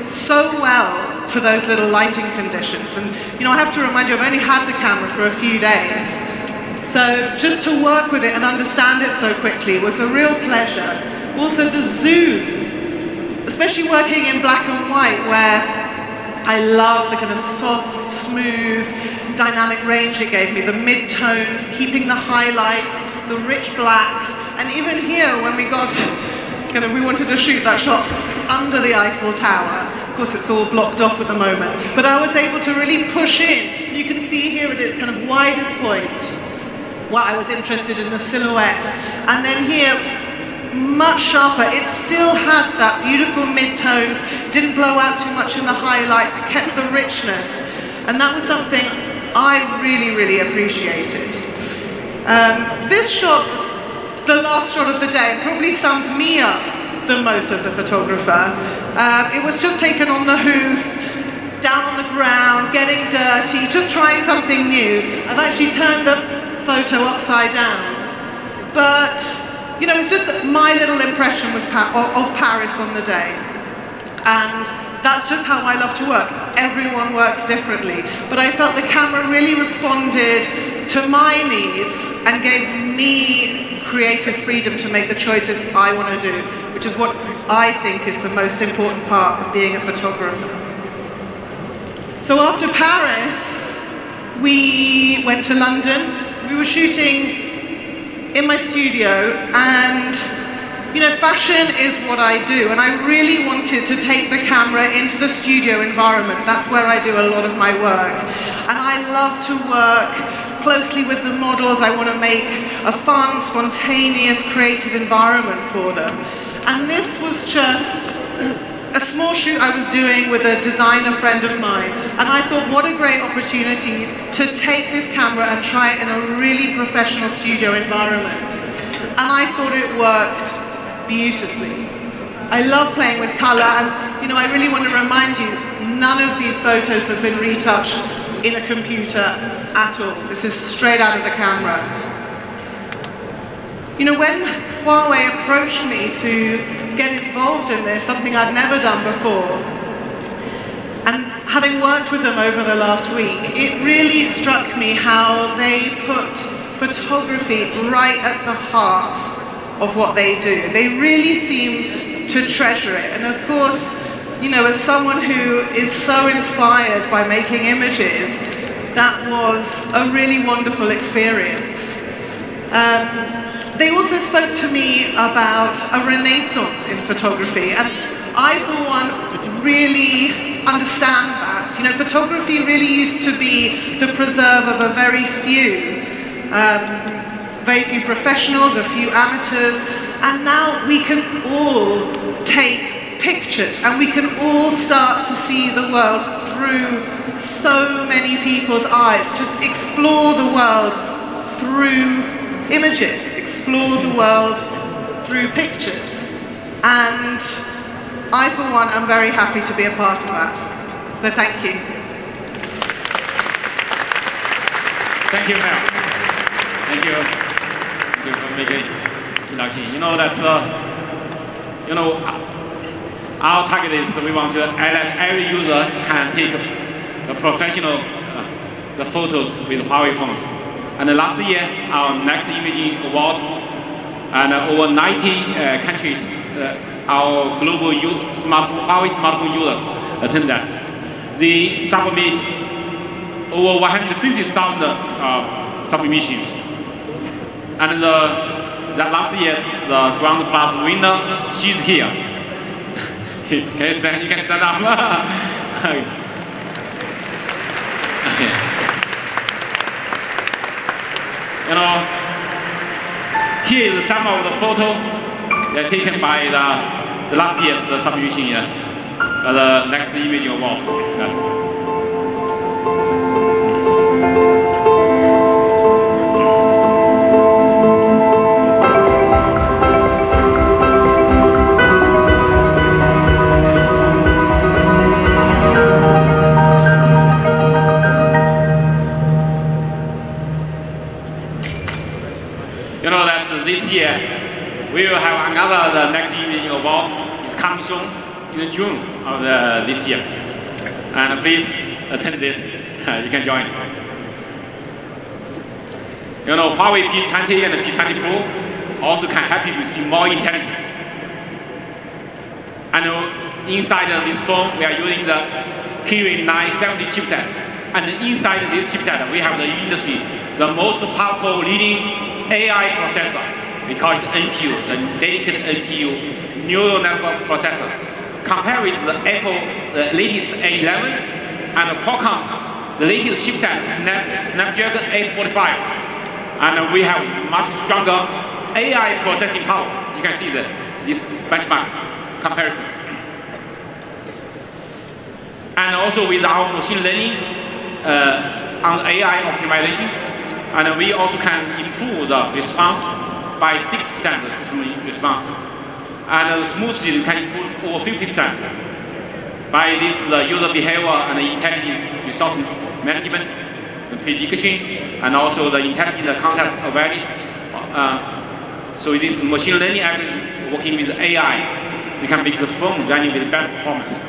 so well to those little lighting conditions. And I have to remind you, I've only had the camera for a few days. So just to work with it and understand it so quickly was a real pleasure. Also the zoom, especially working in black and white, where I love the kind of soft, smooth, dynamic range it gave me, the mid-tones, keeping the highlights, the rich blacks, and even here when we wanted to shoot that shot under the Eiffel Tower. Of course it's all blocked off at the moment, but I was able to really push in. You can see here at its kind of widest point, what I was interested in, the silhouette. And then here, much sharper, it still had that beautiful mid-tones, didn't blow out too much in the highlights, it kept the richness. And that was something I really, really appreciated. This shot is the last shot of the day, probably sums me up the most as a photographer. It was just taken on the hoof, down on the ground, getting dirty, just trying something new. I've actually turned the photo upside down. But, it's just my little impression was of Paris on the day. And that's just how I love to work. Everyone works differently. But I felt the camera really responded to my needs and gave me creative freedom to make the choices I want to do, which is what I think is the most important part of being a photographer. So after Paris, we went to London. We were shooting in my studio, and fashion is what I do, and I really wanted to take the camera into the studio environment. That's where I do a lot of my work. And I love to work closely with the models. I want to make a fun, spontaneous, creative environment for them. And this was just a small shoot I was doing with a designer friend of mine, and I thought, what a great opportunity to take this camera and try it in a really professional studio environment. And I thought it worked beautifully. I love playing with color, and I really want to remind you, none of these photos have been retouched in a computer at all. This is straight out of the camera. When Huawei approached me to get involved in this, something I'd never done before, and having worked with them over the last week, it really struck me how they put photography right at the heart of what they do. They really seem to treasure it. And of course, as someone who is so inspired by making images, that was a really wonderful experience. They also spoke to me about a renaissance in photography, and I, for one, really understand that. that. You know, photography really used to be the preserve of a very few professionals, a few amateurs, and now we can all take pictures and we can all start to see the world through so many people's eyes. Just explore the world through images, explore the world through pictures. And I, for one, am very happy to be a part of that. So thank you. Thank you, Mel. Thank you. Thank you for making introduction. You know that's our target is we want to let every user can take the professional the photos with Huawei phones. And last year, our next imaging award, and over 90 countries, our global Huawei smartphone users attend that. They submit over 150,000 submissions. And that last year's the Grand Plus winner, she's here. Can you stand? You can stand up. Okay. You know, here is some of the photos taken by the last year's submission, the next imaging award. You know, that's this year. We will have another, the next imaging award is coming soon in June of this year. And please attend this, you can join. You know, Huawei P20 and P20 Pro also can help you to see more intelligence. And inside this phone, we are using the Kirin 970 chipset. And inside this chipset, we have the industry, the most powerful leading AI processor. We call it NPU, the dedicated NPU, neural network processor. Compared with the Apple, the latest A11, and Qualcomm's, the latest chipset, Snapdragon 845. And we have much stronger AI processing power. You can see this benchmark comparison. And also with our machine learning on AI optimization, and we also can improve the response by 60% the system response. And smoothly, you can improve over 50% by this user behavior and intelligent resource management, the prediction, and also the intelligent context awareness. So this machine learning algorithm working with AI, we can make the phone running with better performance.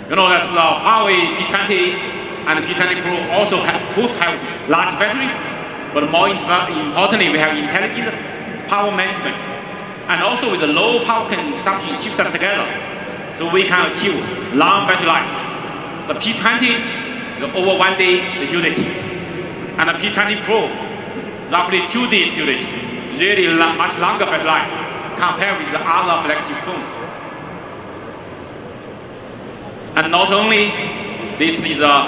You know, that's the Huawei P20 and P20 Pro also both have large battery, but more importantly, we have intelligent power management, and also with a low power consumption chipset together, so we can achieve long battery life. The P20 is over 1 day usage, and the P20 Pro roughly 2 days usage, really much longer battery life compared with the other flagship phones. And not only this is a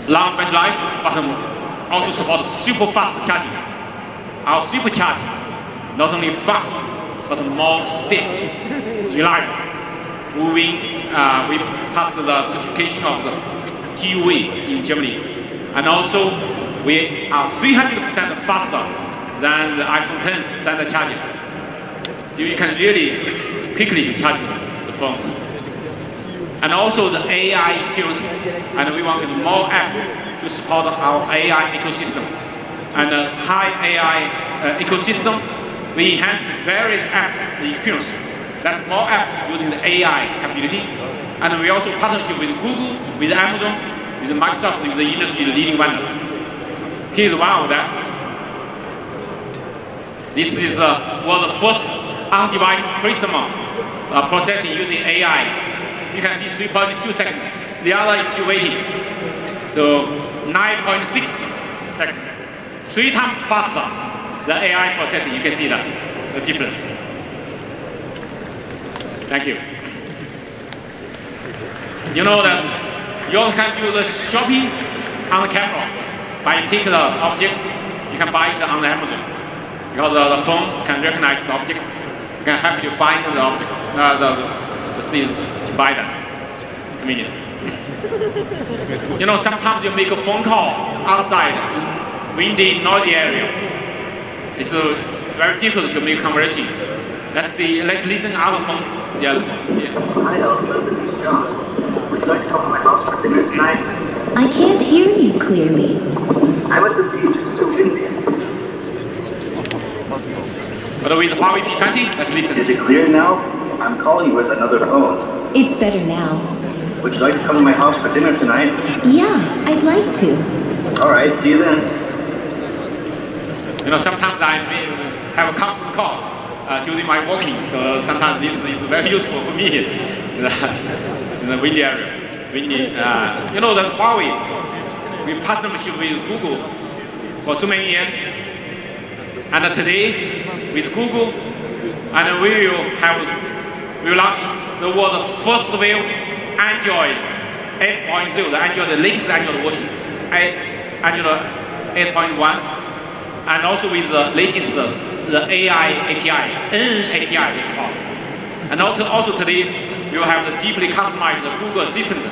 long battery life, but also supports super fast charging. Our supercharge, not only fast, but more safe, reliable. We passed the certification of the TÜV in Germany. And also, we are 300% faster than the iPhone X standard charger. So you can really quickly charge the phones. And also the AI experience, and we wanted more apps to support our AI ecosystem. And the high AI ecosystem, we enhance various apps experience. That's more apps using the AI capability. And we also partnership with Google, with Amazon, with Microsoft, with the industry leading vendors. Here's one of that. This is was the first on-device prisma processing using AI. You can see 3.2 seconds. The other is still waiting. So 9.6 seconds. 3 times faster than AI processing. You can see that, the difference. Thank you. You know that you also can do the shopping on the camera. By take the objects, you can buy it on the Amazon. Because the phones can recognize the objects, can help you find the object, the things to buy that. Convenient. You know, sometimes you make a phone call outside, windy, noisy area. It's very difficult to make conversation. Let's listen to other phones. Yeah. Would you like to come to my house for dinner tonight? I can't hear you clearly. I'm at the beach, it's so windy. But with Huawei P20, let's listen. Is it clear now? I'm calling with another phone. It's better now. Would you like to come to my house for dinner tonight? Yeah, I'd like to. All right, see you then. You know, sometimes I may have a constant call during my walking, so sometimes this is very useful for me in the windy area. You know that Huawei, we partnership with Google for so many years, and today with Google, and we will launch the world's first wave Android 8.0, the latest Android version, Android 8.1, and also with the latest the AI API, API is called. And also today, we will have the deeply customized Google Assistant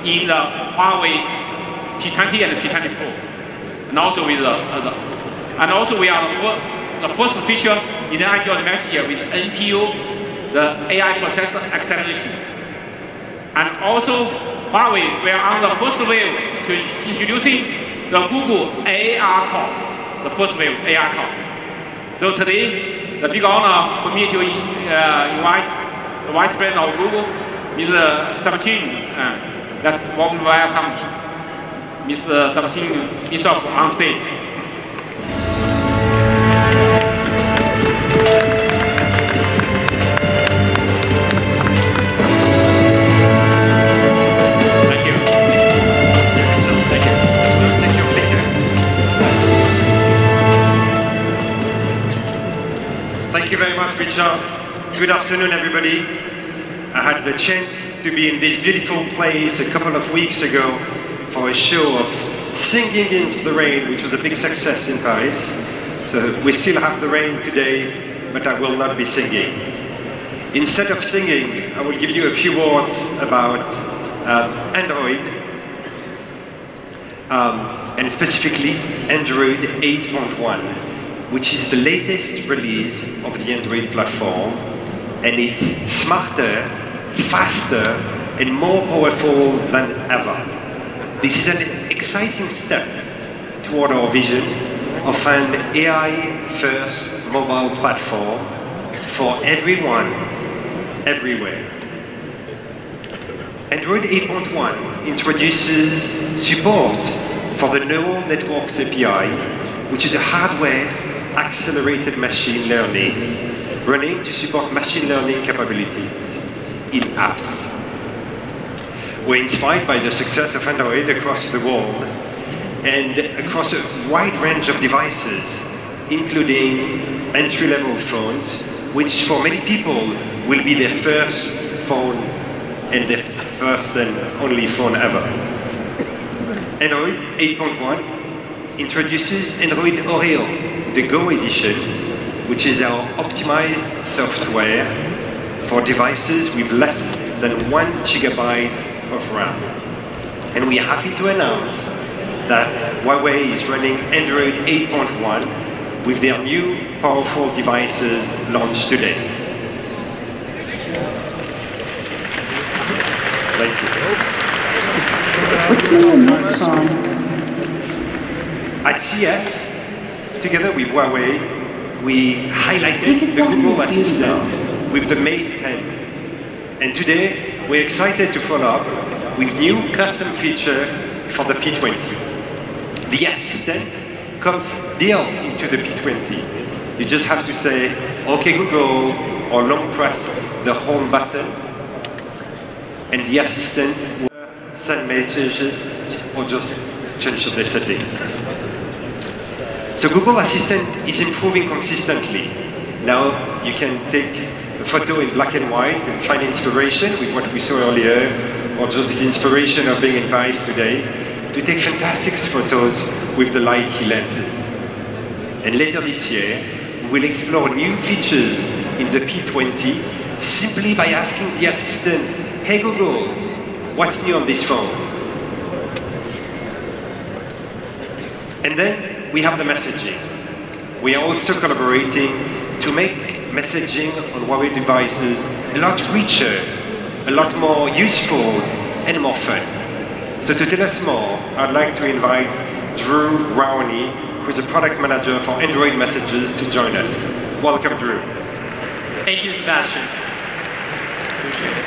in the Huawei P20 and P20 Pro. And also with and also we are the first feature in the Android Messenger with NPU, the AI processor acceleration. And also Huawei, we are on the first wave to introducing the Google AR call, the first wave AR call. So today, the big honor for me to invite the Vice President of Google, Ms. Sabatini. Let's warm welcome Ms. Sabatini herself on stage. Thank you. Thank you. Thank you. Thank you. Thank you very much, Richard. Good afternoon, everybody. I had the chance to be in this beautiful place a couple of weeks ago for a show of Singing in the Rain, which was a big success in Paris. So we still have the rain today, but I will not be singing. Instead of singing, I will give you a few words about Android, and specifically Android 8.1, which is the latest release of the Android platform, and it's smarter, faster, and more powerful than ever. This is an exciting step toward our vision of an AI-first mobile platform for everyone, everywhere. Android 8.1 introduces support for the Neural Networks API, which is a hardware-accelerated machine learning running to support machine learning capabilities in apps. We're inspired by the success of Android across the world and across a wide range of devices, including entry-level phones, which for many people will be their first phone and their first and only phone ever. Android 8.1 introduces Android Oreo, the Go edition, which is our optimized software for devices with less than 1 GB of RAM. And we are happy to announce that Huawei is running Android 8.1 with their new powerful devices launched today. Thank you. What's new in this phone? At CES, together with Huawei, we highlighted the Google Assistant with the Mate 10. And today, we're excited to follow up with new custom feature for the P20. The Assistant comes built into the P20. You just have to say, OK Google, or long press the home button, and the Assistant will send messages or just change the settings. So Google Assistant is improving consistently. Now you can take a photo in black and white and find inspiration with what we saw earlier, or just the inspiration of being in Paris today, to take fantastic photos with the light lenses. And later this year, we'll explore new features in the P20 simply by asking the assistant, "Hey Google, what's new on this phone?" And then we have the messaging. We are also collaborating to make messaging on Huawei devices a lot richer, a lot more useful, and more fun. So to tell us more, I'd like to invite Drew Rowney, who is a product manager for Android messages, to join us. Welcome, Drew. Thank you, Sebastian. Appreciate it.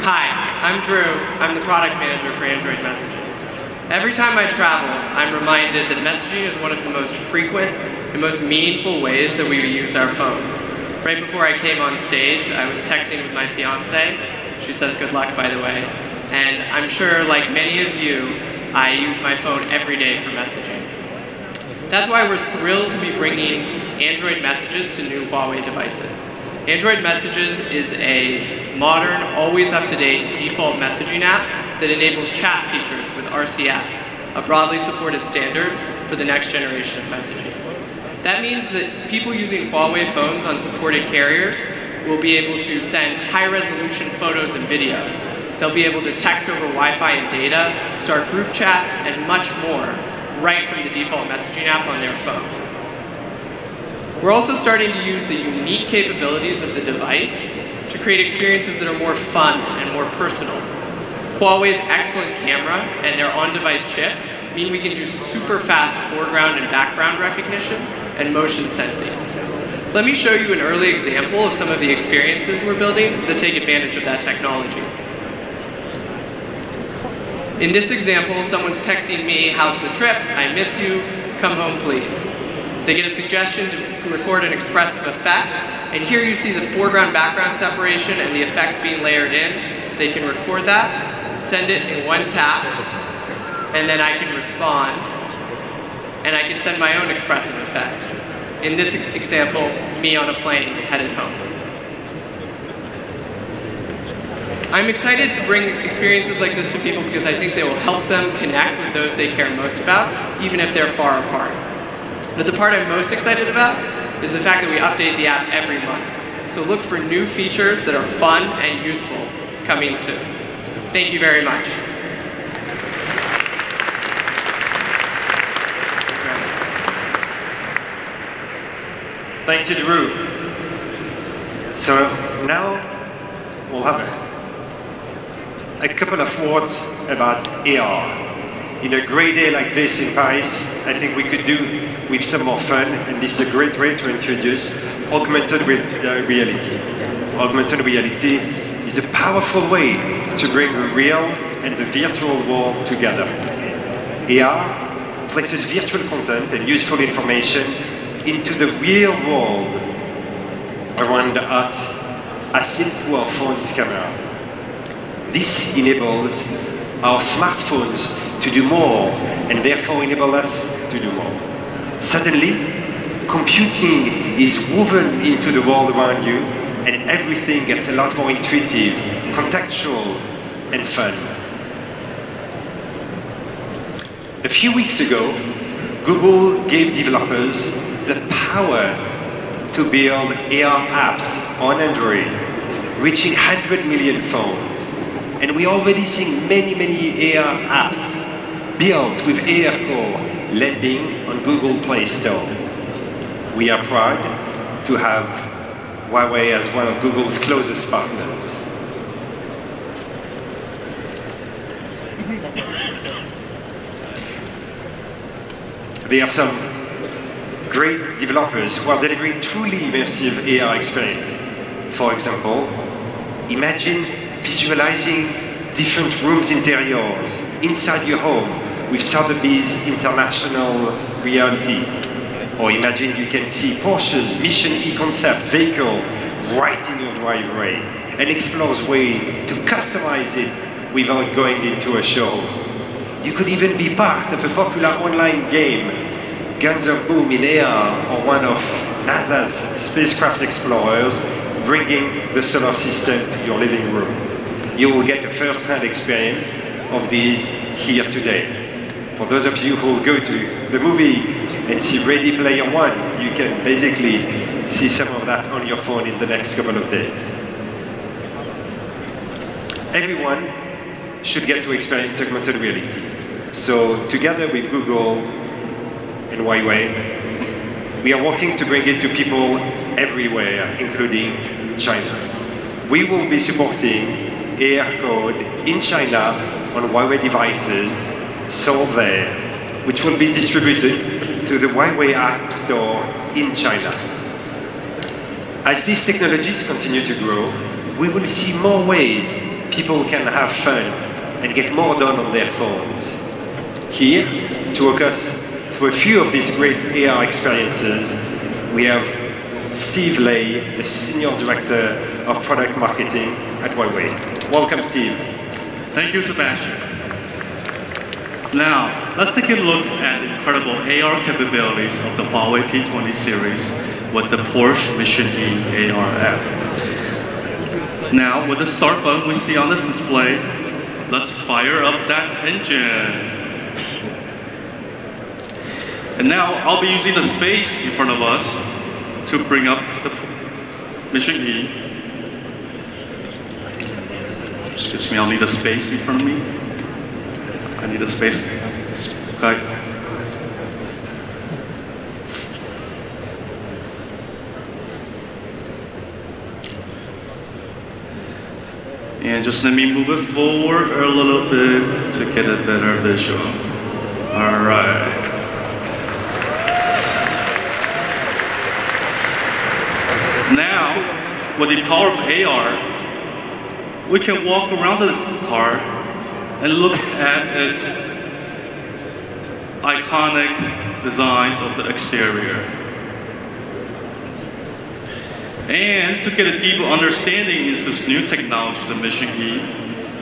Hi, I'm Drew. I'm the product manager for Android messages. Every time I travel, I'm reminded that messaging is one of the most frequent and most meaningful ways that we use our phones. Right before I came on stage, I was texting with my fiance. She says good luck, by the way. And I'm sure, like many of you, I use my phone every day for messaging. That's why we're thrilled to be bringing Android messages to new Huawei devices. Android messages is a modern, always up-to-date default messaging app that enables chat features with RCS, a broadly supported standard for the next generation of messaging. That means that people using Huawei phones on supported carriers will be able to send high-resolution photos and videos. They'll be able to text over Wi-Fi and data, start group chats, and much more right from the default messaging app on their phone. We're also starting to use the unique capabilities of the device to create experiences that are more fun and more personal. Huawei's excellent camera and their on-device chip mean we can do super fast foreground and background recognition and motion sensing. Let me show you an early example of some of the experiences we're building that take advantage of that technology. In this example, someone's texting me, "How's the trip? I miss you. Come home, please." They get a suggestion to record an expressive effect, and here you see the foreground-background separation and the effects being layered in. They can record that, send it in one tap, and then I can respond, and I can send my own expressive effect. In this example, me on a plane headed home. I'm excited to bring experiences like this to people because I think they will help them connect with those they care most about, even if they're far apart. But the part I'm most excited about is the fact that we update the app every month. So look for new features that are fun and useful coming soon. Thank you very much. Thank you, Drew. So now we'll have a couple of words about AR. In a great day like this in Paris, I think we could do with some more fun, and this is a great way to introduce augmented reality. Augmented reality is a powerful way to bring the real and the virtual world together. AR places virtual content and useful information into the real world around us as seen through our phone's camera. This enables our smartphones to do more and therefore enable us to do more. Suddenly, computing is woven into the world around you and everything gets a lot more intuitive, contextual, and fun. A few weeks ago, Google gave developers the power to build AR apps on Android, reaching 100 million phones. And we already see many AR apps built with AR Core landing on Google Play Store. We are proud to have Huawei as one of Google's closest partners. There are some great developers who are delivering truly immersive AR experience. For example, imagine visualizing different rooms' interiors inside your home with Sotheby's International Reality. Or imagine you can see Porsche's Mission E concept vehicle right in your driveway and explore ways to customize it without going into a showroom. You could even be part of a popular online game, Guns of Boom in AR, or one of NASA's spacecraft explorers, bringing the solar system to your living room. you will get a first-hand experience of these here today. For those of you who will go to the movie and see Ready Player One, you can basically see some of that on your phone in the next couple of days. Everyone should get to experience augmented reality. So together with Google and Huawei, we are working to bring it to people everywhere, including China. We will be supporting AR code in China on Huawei devices sold there, which will be distributed through the Huawei App Store in China. As these technologies continue to grow, we will see more ways people can have fun and get more done on their phones. Here, to walk us through a few of these great AR experiences, we have Steve Lay, the Senior Director of Product Marketing at Huawei. Welcome, Steve. Thank you, Sebastian. Now, let's take a look at the incredible AR capabilities of the Huawei P20 series with the Porsche Mission E AR app. Now, with the start button we see on the display, let's fire up that engine. And now, I'll be using the space in front of us to bring up the Mission E. Excuse me, I'll need a space in front of me. I need a space, guys. And just let me move it forward a little bit to get a better visual. All right. Now, with the power of AR, we can walk around the car and look at its iconic designs of the exterior. And to get a deeper understanding into this new technology, the Mission E,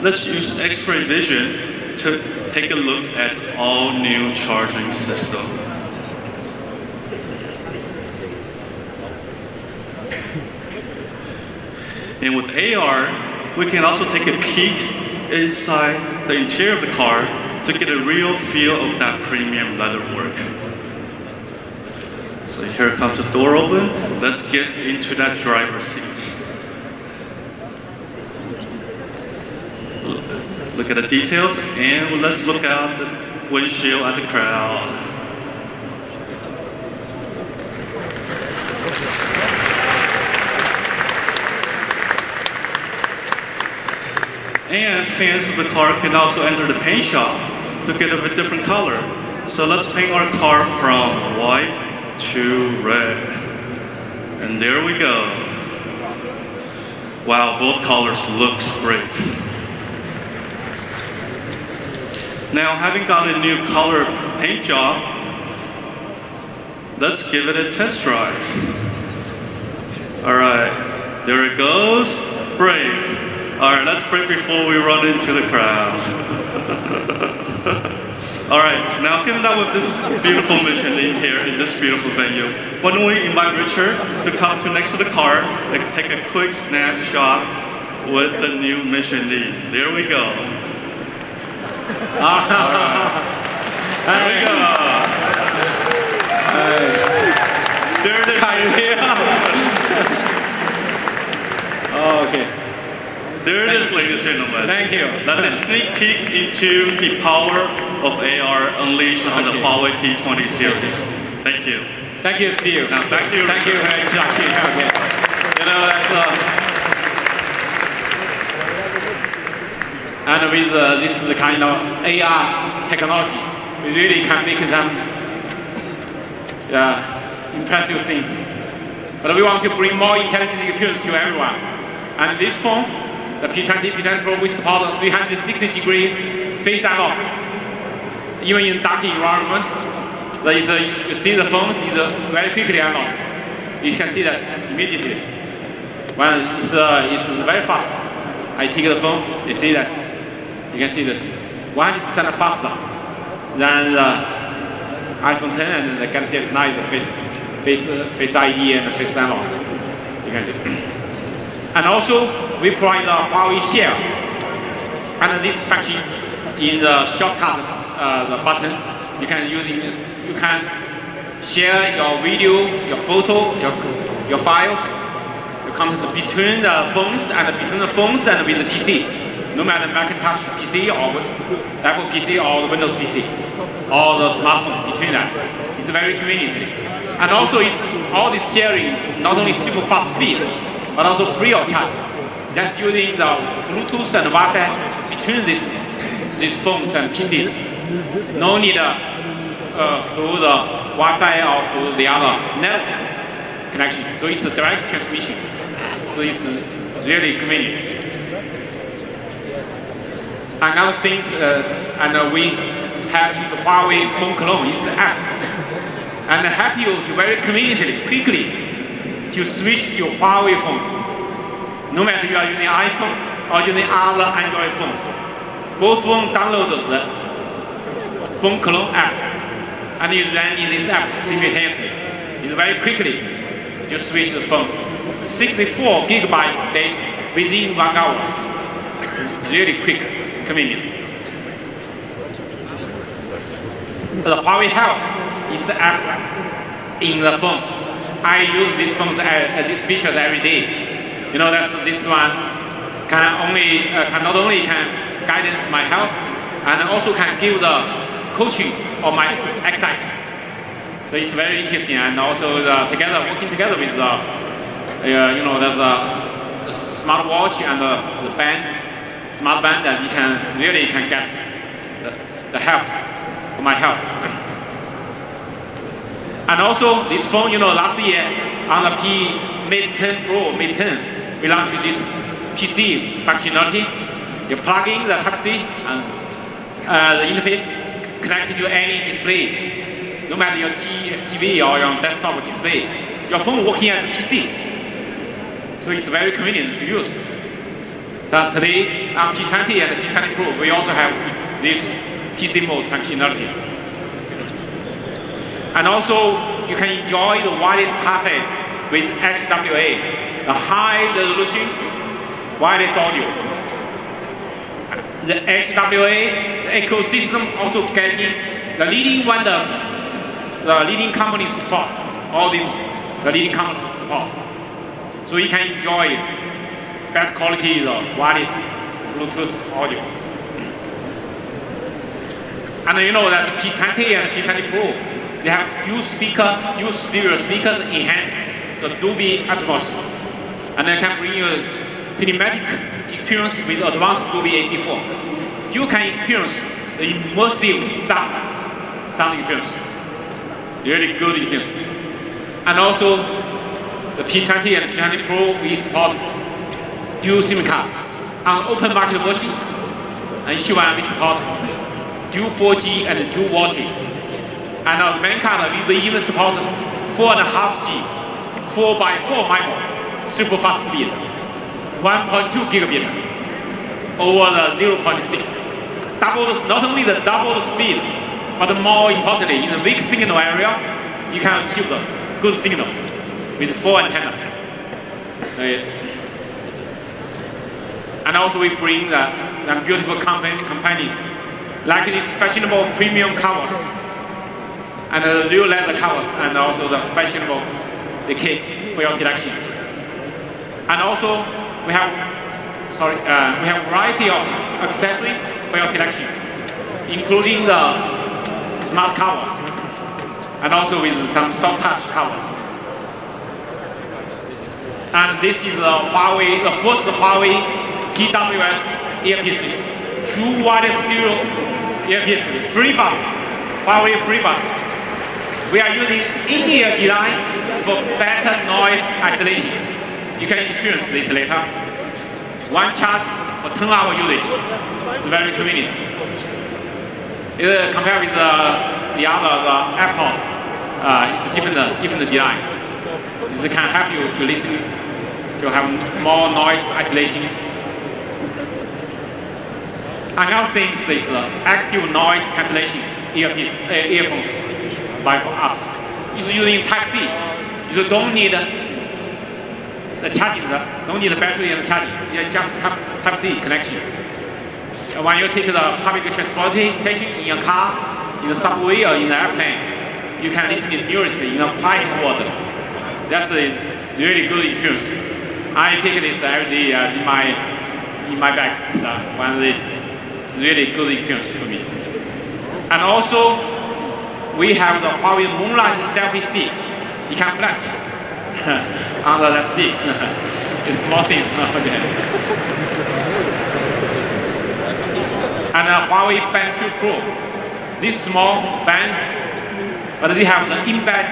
let's use X-ray vision to take a look at its all-new charging system. And with AR, we can also take a peek inside the interior of the car to get a real feel of that premium leatherwork. So here comes the door open. Let's get into that driver's seat. Look at the details, and let's look out the windshield at the crowd. And fans of the car can also enter the paint shop to get a different color. So let's paint our car from white to red. And there we go. Wow, both colors looks great. Now, having got a new color paint job, let's give it a test drive. All right, there it goes. Brake. All right, let's brake before we run into the crowd. All right, now given that with this beautiful Mission E here in this beautiful venue, why don't we invite Richard to come to next to the car and take a quick snapshot with the new Mission E. There we go. There we go. There it is. Oh, okay. There it is, ladies and gentlemen. Thank you. That's a sneak peek into the power of AR unleashed on the Huawei P20 series. Thank you. Thank you, Steve. Now back to you. Thank you for the introduction. Okay. You know, that's and with this is the kind of AR technology, we really can make some impressive things. But we want to bring more intelligent experience to everyone. And this phone, the P20, P20 Pro, we support 360-degree face unlock. Even in dark environment, there is you see the phone is very quickly unlocked. You can see that immediately. When it's very fast. I take the phone, you see that. You can see this 100% faster than the iPhone 10 and the Galaxy S9 face ID and face unlock. You can see. And also, we provide the Huawei Share. And this function in the shortcut, the button, you can share your video, your photo, your files, your contents between the phones and with the PC. No matter Macintosh PC or Apple PC or the Windows PC or the smartphone between that. It's very convenient. And also all this sharing is not only super fast speed, but also free of charge. Just using the Bluetooth and Wi-Fi between these phones and PCs. No need through the Wi-Fi or through the other network connection. So it's a direct transmission. So it's really convenient. Another thing, and we have this Huawei phone clone. It's an app, and help you to very conveniently, quickly, to switch to Huawei phones. No matter you are using iPhone or using other Android phones, both phones download the phone clone apps, and you run in these apps simultaneously. It's very quickly to switch the phones. 64 gigabytes data within 1 hour. It's really quick, convenient. The Huawei Health is an app in the phones. I use these phones, these features every day. You know, this one can not only can guidance my health, and also can give the coaching of my exercise. So it's very interesting, and also working together with there's a smartwatch and the smart band that you can really get the help for my health. And also this phone, last year on the Mate 10 Pro, Mate 10. We launched this PC functionality. You plug in the Type-C and the interface connected to any display, no matter your TV or your desktop display. Your phone working as a PC, so it's very convenient to use. So today on P20 and P20 Pro, we also have this PC mode functionality. And also you can enjoy the wireless HiFi with HWA. The high-resolution wireless audio. The HWA, the ecosystem also getting the leading vendors, the leading companies support. All these, the leading companies support. So you can enjoy better quality wireless Bluetooth audio. And you know that P20 and P20 Pro, they have dual stereo speakers enhance the Dolby Atmos. And they can bring you a cinematic experience with advanced Dolby AC4. You can experience the immersive sound experience. Really good experience. And also, the P20 and P20 Pro, we support dual SIM card on open market version. And each one we support dual 4G and dual VoLTE. And on the main card, we even support 4.5G, 4x4 MIMO. Super fast speed, 1.2 gigabit over the 0.6. Not only the double the speed, but more importantly, in the weak signal area, you can achieve the good signal with 4 antenna. And also we bring the beautiful companies like these fashionable premium covers and the real leather covers, and also the fashionable case for your selection. And also, we have a variety of accessories for your selection, including the smart covers, and also with some soft touch covers. And this is the first Huawei TWS earpieces, true wireless stereo earpieces, free buds, Huawei free buds. We are using in-ear design for better noise isolation. You can experience this later. One charge for 10-hour usage. It's very convenient. Compared with the Apple, it's a different design. This can help you to listen, to have more noise isolation. Another thing is active noise cancellation earphones by us. It's using Type-C. You don't need the charging, don't need the battery and the charging. You just Type-C connection. when you take the public transportation in your car, in the subway or in the airplane, you can listen to music in a quiet mode. That's a really good experience. I take this every day in my bag. It's really good experience for me. And also, we have the Huawei Moonlight selfie stick. You can flex under the sticks. It's small things, not forget. And Huawei P20 Pro. This small band, but they have the embedded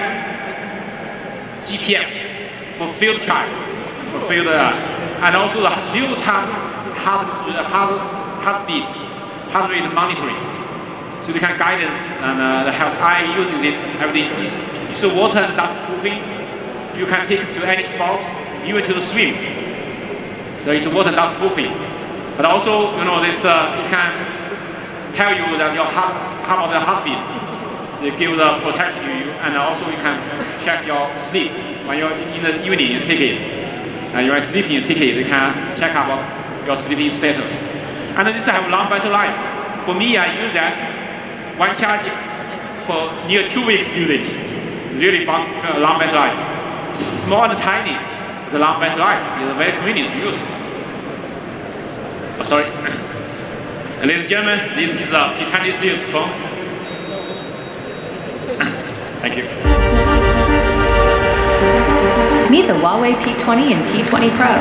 GPS for field track, and also the real-time heart rate monitoring. So they can guidance and the health. I using this every day. It's the water and dust proofing. You can take it to any sports, even to the swim. So it's water and dust proofing. But also, this it can tell you that your heartbeat. They give the protection to you, and also you can check your sleep. When you're in the evening, you take it. And you're sleeping, you take it. You can check out your sleeping status. And this have long battery life. For me, I use that one charge for near 2 weeks usage. Really long battery life. It's small and tiny. The long battery life is very convenient to use. Oh, sorry. Ladies and gentlemen, this is a P20 series phone. Thank you. Meet the Huawei P20 and P20 Pro.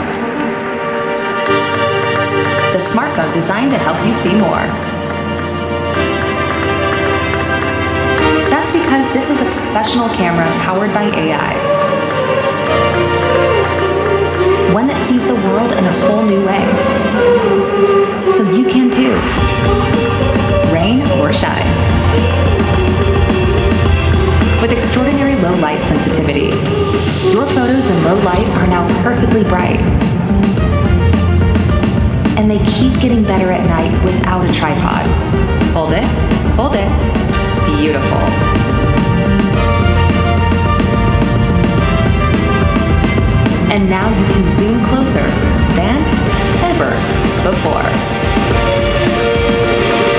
The smartphone designed to help you see more. That's because this is a professional camera powered by AI. One that sees the world in a whole new way. So you can too. Rain or shine. With extraordinary low light sensitivity, your photos in low light are now perfectly bright. And they keep getting better at night without a tripod. Hold it, hold it. Beautiful. And now you can zoom closer than ever before.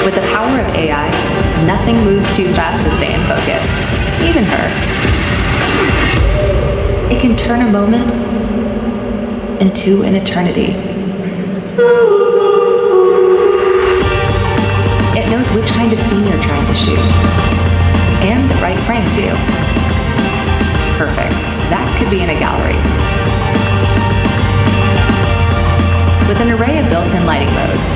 With the power of AI, nothing moves too fast to stay in focus, even her. It can turn a moment into an eternity. It knows which kind of scene you're trying to shoot. And the right frame, too. Perfect. That could be in a gallery. With an array of built-in lighting modes,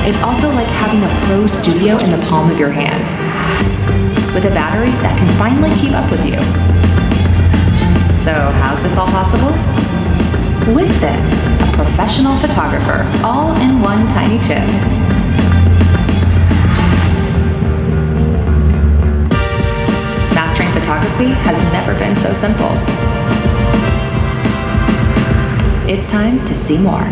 it's also like having a pro studio in the palm of your hand. With a battery that can finally keep up with you. So how's this all possible? With this, a professional photographer, all in one tiny chip. Mastering photography has never been so simple. It's time to see more.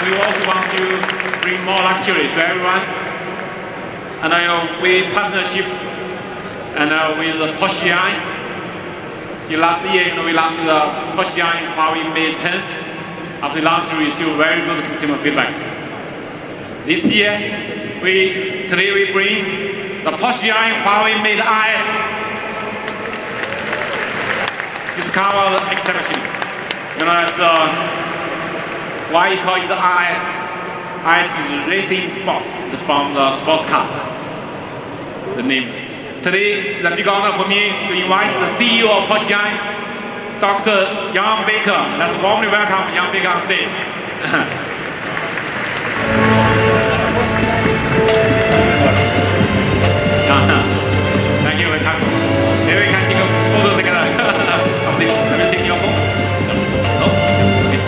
We also want to bring more luxury to everyone. And we partnership with Porsche. Last year, we launched the Porsche Huawei Mate 10. After launch, we received very good consumer feedback. This year, today we bring the Porsche Huawei Mate RS. Discover the exception. It's why you call it the RS? RS is Racing Sports. It's from the sports car, the name. Today, the big honor for me to invite the CEO of Porsche, Dr. Jan Baker. Let's warmly welcome Jan Baker on stage. Thank you. Maybe we can take a photo together of this. Let me take your phone. No? Okay.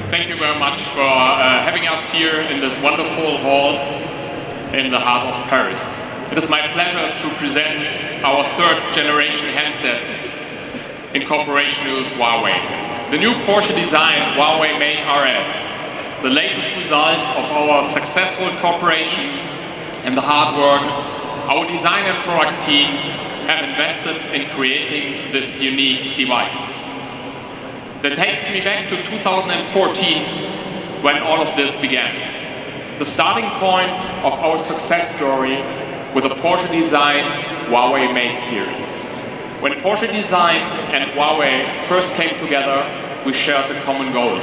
Thank you very much for having us here in this wonderful hall in the heart of Paris. It is my pleasure to present our third generation handset, in cooperation with Huawei. The new Porsche design, Huawei Mate RS, is the latest result of our successful cooperation and the hard work our design and product teams have invested in creating this unique device. That takes me back to 2014, when all of this began. The starting point of our success story with the Porsche design Huawei Mate series. When Porsche Design and Huawei first came together, we shared a common goal.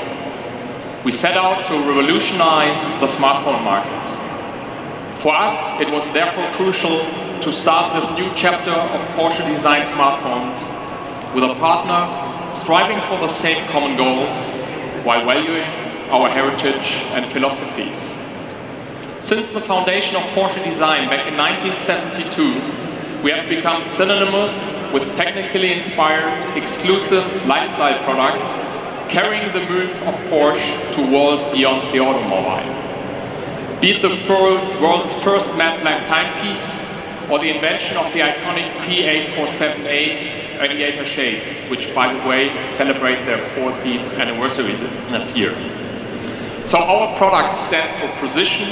We set out to revolutionize the smartphone market. For us, it was therefore crucial to start this new chapter of Porsche Design smartphones with a partner striving for the same common goals while valuing our heritage and philosophies. Since the foundation of Porsche Design back in 1972, we have become synonymous with technically inspired, exclusive lifestyle products, carrying the move of Porsche to a world beyond the automobile. Be it the world's first matte black timepiece, or the invention of the iconic P8478 Aviator shades, which, by the way, celebrate their 40th anniversary this year. So our products stand for precision,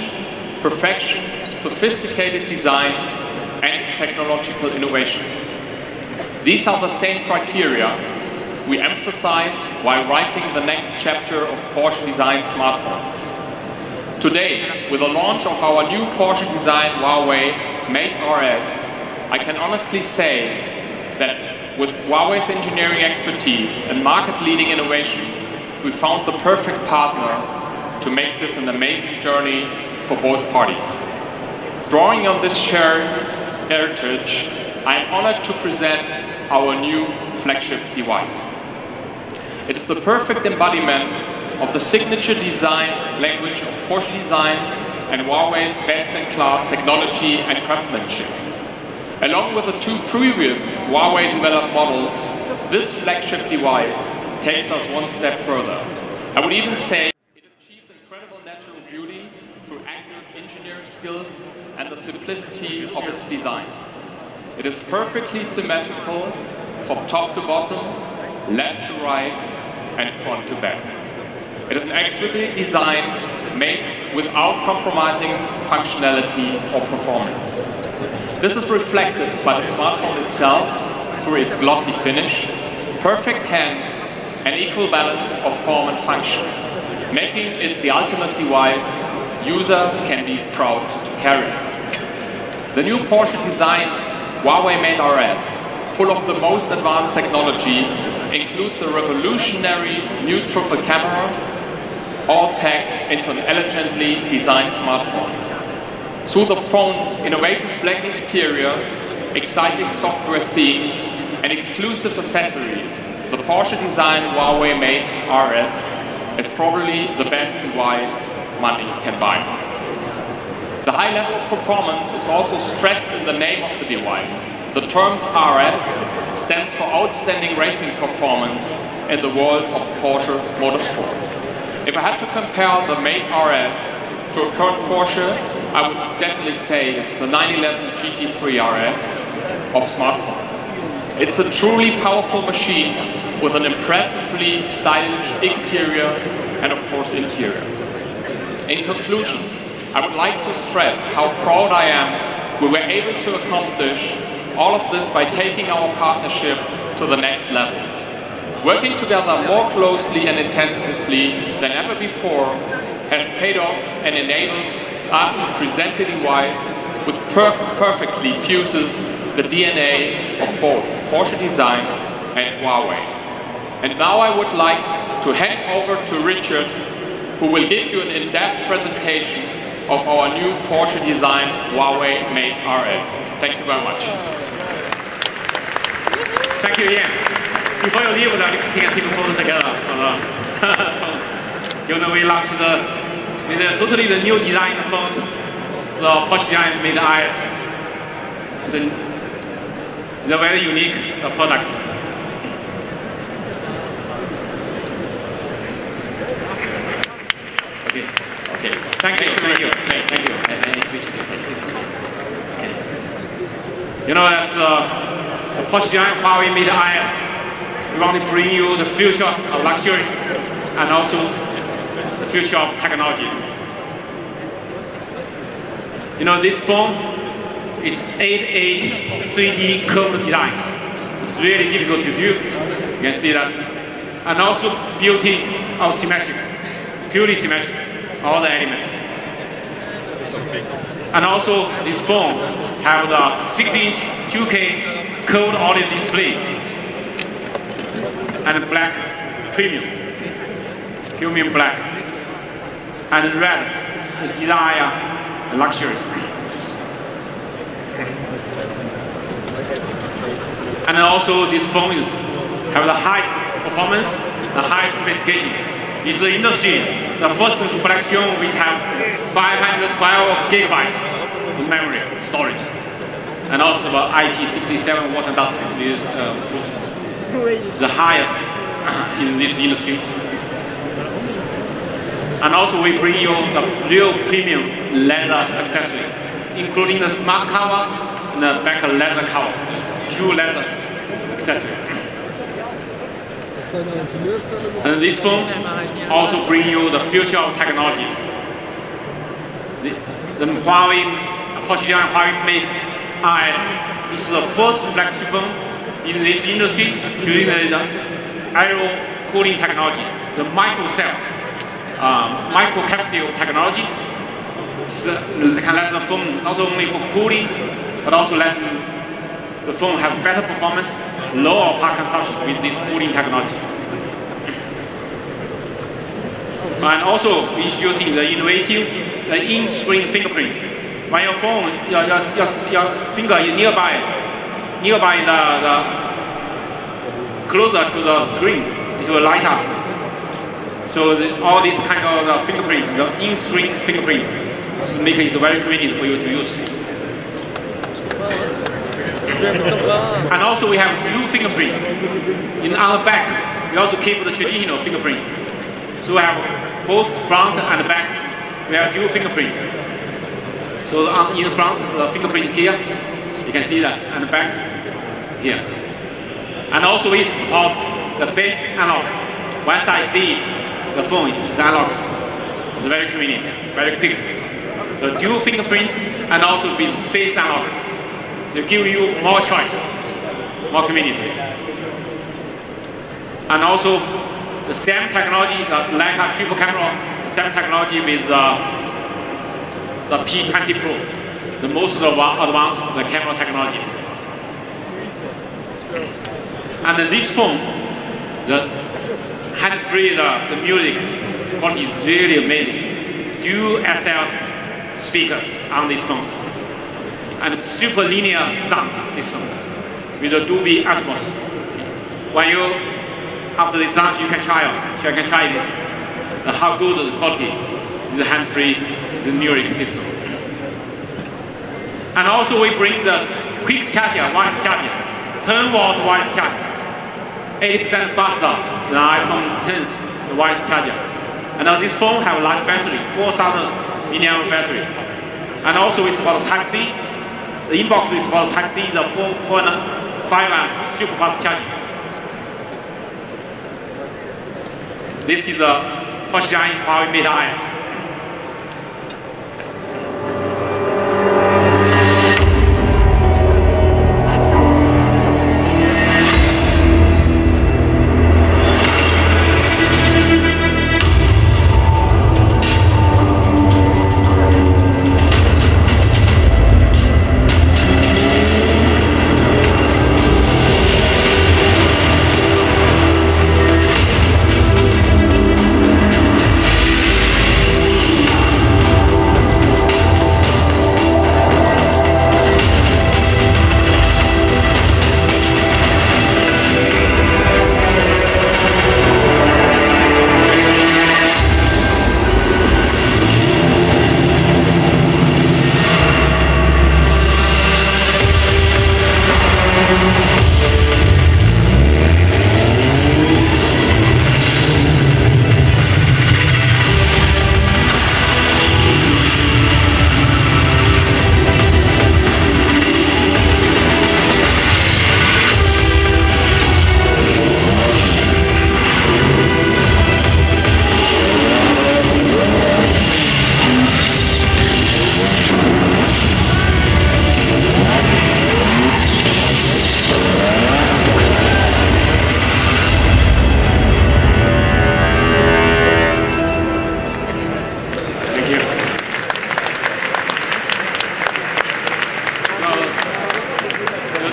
perfection, sophisticated design, and technological innovation. These are the same criteria we emphasized while writing the next chapter of Porsche Design smartphones. Today, with the launch of our new Porsche Design Huawei Mate RS, I can honestly say that with Huawei's engineering expertise and market-leading innovations, we found the perfect partner to make this an amazing journey for both parties. Drawing on this shared heritage, I am honored to present our new flagship device. It is the perfect embodiment of the signature design language of Porsche Design and Huawei's best-in-class technology and craftsmanship. Along with the two previous Huawei-developed models, this flagship device takes us one step further. I would even say it achieves incredible natural beauty through accurate engineering skills and the simplicity of its design. It is perfectly symmetrical from top to bottom, left to right, and front to back. It is an expertly designed, made without compromising functionality or performance. This is reflected by the smartphone itself through its glossy finish, perfect hand, and equal balance of form and function, making it the ultimate device user can be proud to carry. The new Porsche Design Huawei Mate RS, full of the most advanced technology, includes a revolutionary new triple camera, all packed into an elegantly designed smartphone. Through the phone's innovative black exterior, exciting software themes, and exclusive accessories, the Porsche Design Huawei Mate RS is probably the best device money can buy. The high level of performance is also stressed in the name of the device. The term RS stands for Outstanding Racing Performance in the world of Porsche Motorsport. If I had to compare the Mate RS to a current Porsche, I would definitely say it's the 911 GT3 RS of smartphones. It's a truly powerful machine with an impressively stylish exterior and, of course, interior. In conclusion, I would like to stress how proud I am we were able to accomplish all of this by taking our partnership to the next level. Working together more closely and intensively than ever before has paid off and enabled us to present the device which perfectly fuses the DNA of both Porsche Design and Huawei. And now I would like to hand over to Richard, who will give you an in-depth presentation of our new Porsche Design Huawei Mate RS. Thank you very much. Thank you, Ian. Before you leave, we can take a photo together. You know, we launched with totally the new design phones, the Porsche Design Mate RS. It's a very unique product. Okay. Okay. Thank you. Thank you. Thank you. And then switch this. Okay. You know, that's the Porsche Design Huawei Mate RS. we want to bring you the future of luxury and also the future of technologies. You know, this phone is 8-inch 3D curved design. It's really difficult to do. You can see that. And also beauty of symmetric, purely symmetric, all the elements. And also this phone have the 6-inch 2K curved OLED display and black premium black and red desire luxury. And also this phone have the highest performance, the highest specification. It's the industry, the first flagship which have 512 gigabytes of memory storage. And also the IP67 water dust is the highest in this industry. And also we bring you the real premium leather accessory, including the smart cover and the back leather cover, true leather accessory. And this phone also bring you the future of technologies. The Huawei Mate RS is the first flagship phone in this industry using the aero cooling technology, the micro capsule technology. Can let the phone not only for cooling, but also let the phone have better performance, lower power consumption with this cooling technology. And also introducing the innovative, the in-screen fingerprint. When your phone, your finger is nearby the closer to the screen, it will light up. So all this kind of fingerprint, the in-screen fingerprint, make it very convenient for you to use. And also we have dual fingerprint. On the back, we also keep the traditional fingerprint. So we have both front and back, we have dual fingerprint. So in front, the fingerprint here, you can see that, and the back here. And also we support the face unlock. Once I see it, the phone is unlocked. It's very convenient, very quick. The dual fingerprint and also with face unlock, they give you more choice, more convenient. And also the same technology, the Leica triple camera, the same technology with the P20 Pro, the most advanced the camera technologies. And this phone, the hand-free, the music quality is really amazing. Dual SLS speakers on these phones, and super linear sound system with a Dolby Atmos. When you, after this launch, you can try this. How good the quality is the hand-free, the music system. And also we bring the quick charger, wireless charger, 10-watt wireless charger, 80% faster than iPhone 10's the wireless charger. And now this phone have a large battery, 4,000 milliamp battery. And also we support Type-C. The inbox we support Type-C, the 4.5 amp super fast charging. This is the Porsche Huawei Mate RS.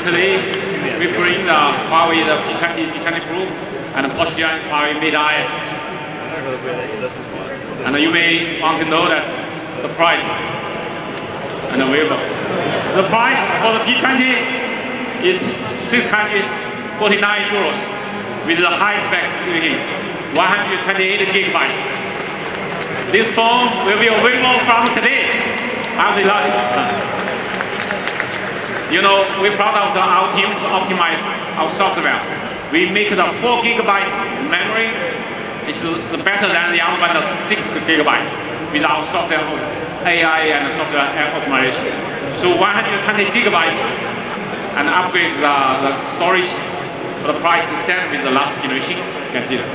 today we bring the Huawei P20 Pro and Porsche Huawei Mate RS. And you may want to know that the price and available. The price for the P20 is 649 euros with the high spec 128 gigabyte. This phone will be available from today after launch. You know, we're proud of our teams to optimize our software. We make the 4 gigabyte memory. It's better than the other one, the 6 gigabyte with our software AI and software optimization. So 120 gigabyte and upgrade the storage. The price is set with the last generation. You can see that.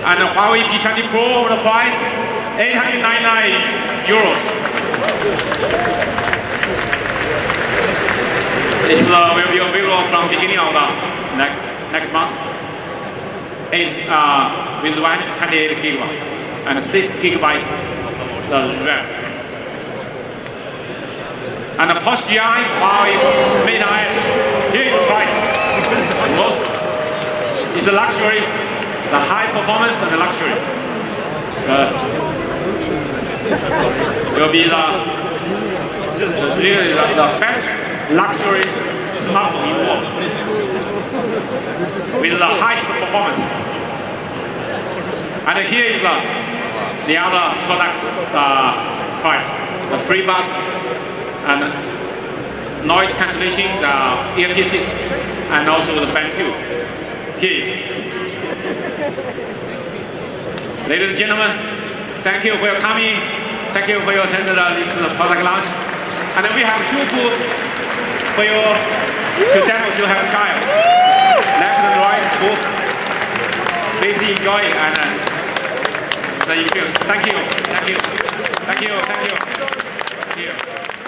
And the Huawei P20 Pro, the price 899 euros. This will be available from beginning of the next month. With 128 gigabyte and 6 gigabyte RAM. And the Porsche Huawei Mate RS. Here is the price. Most is the luxury, the high performance and the luxury. Will be really the best luxury smartphone in the world with the highest performance. And here is the other products price, the FreeBuds and noise cancellation, the earpieces, and also the BenQ. Here. Ladies and gentlemen, thank you for your coming. Thank you for your attending this product launch. And then we have 2 booths for you to demo to have a trial. Left and right booth. Please enjoy and the experience. Thank you. Thank you. Thank you. Thank you. Thank you.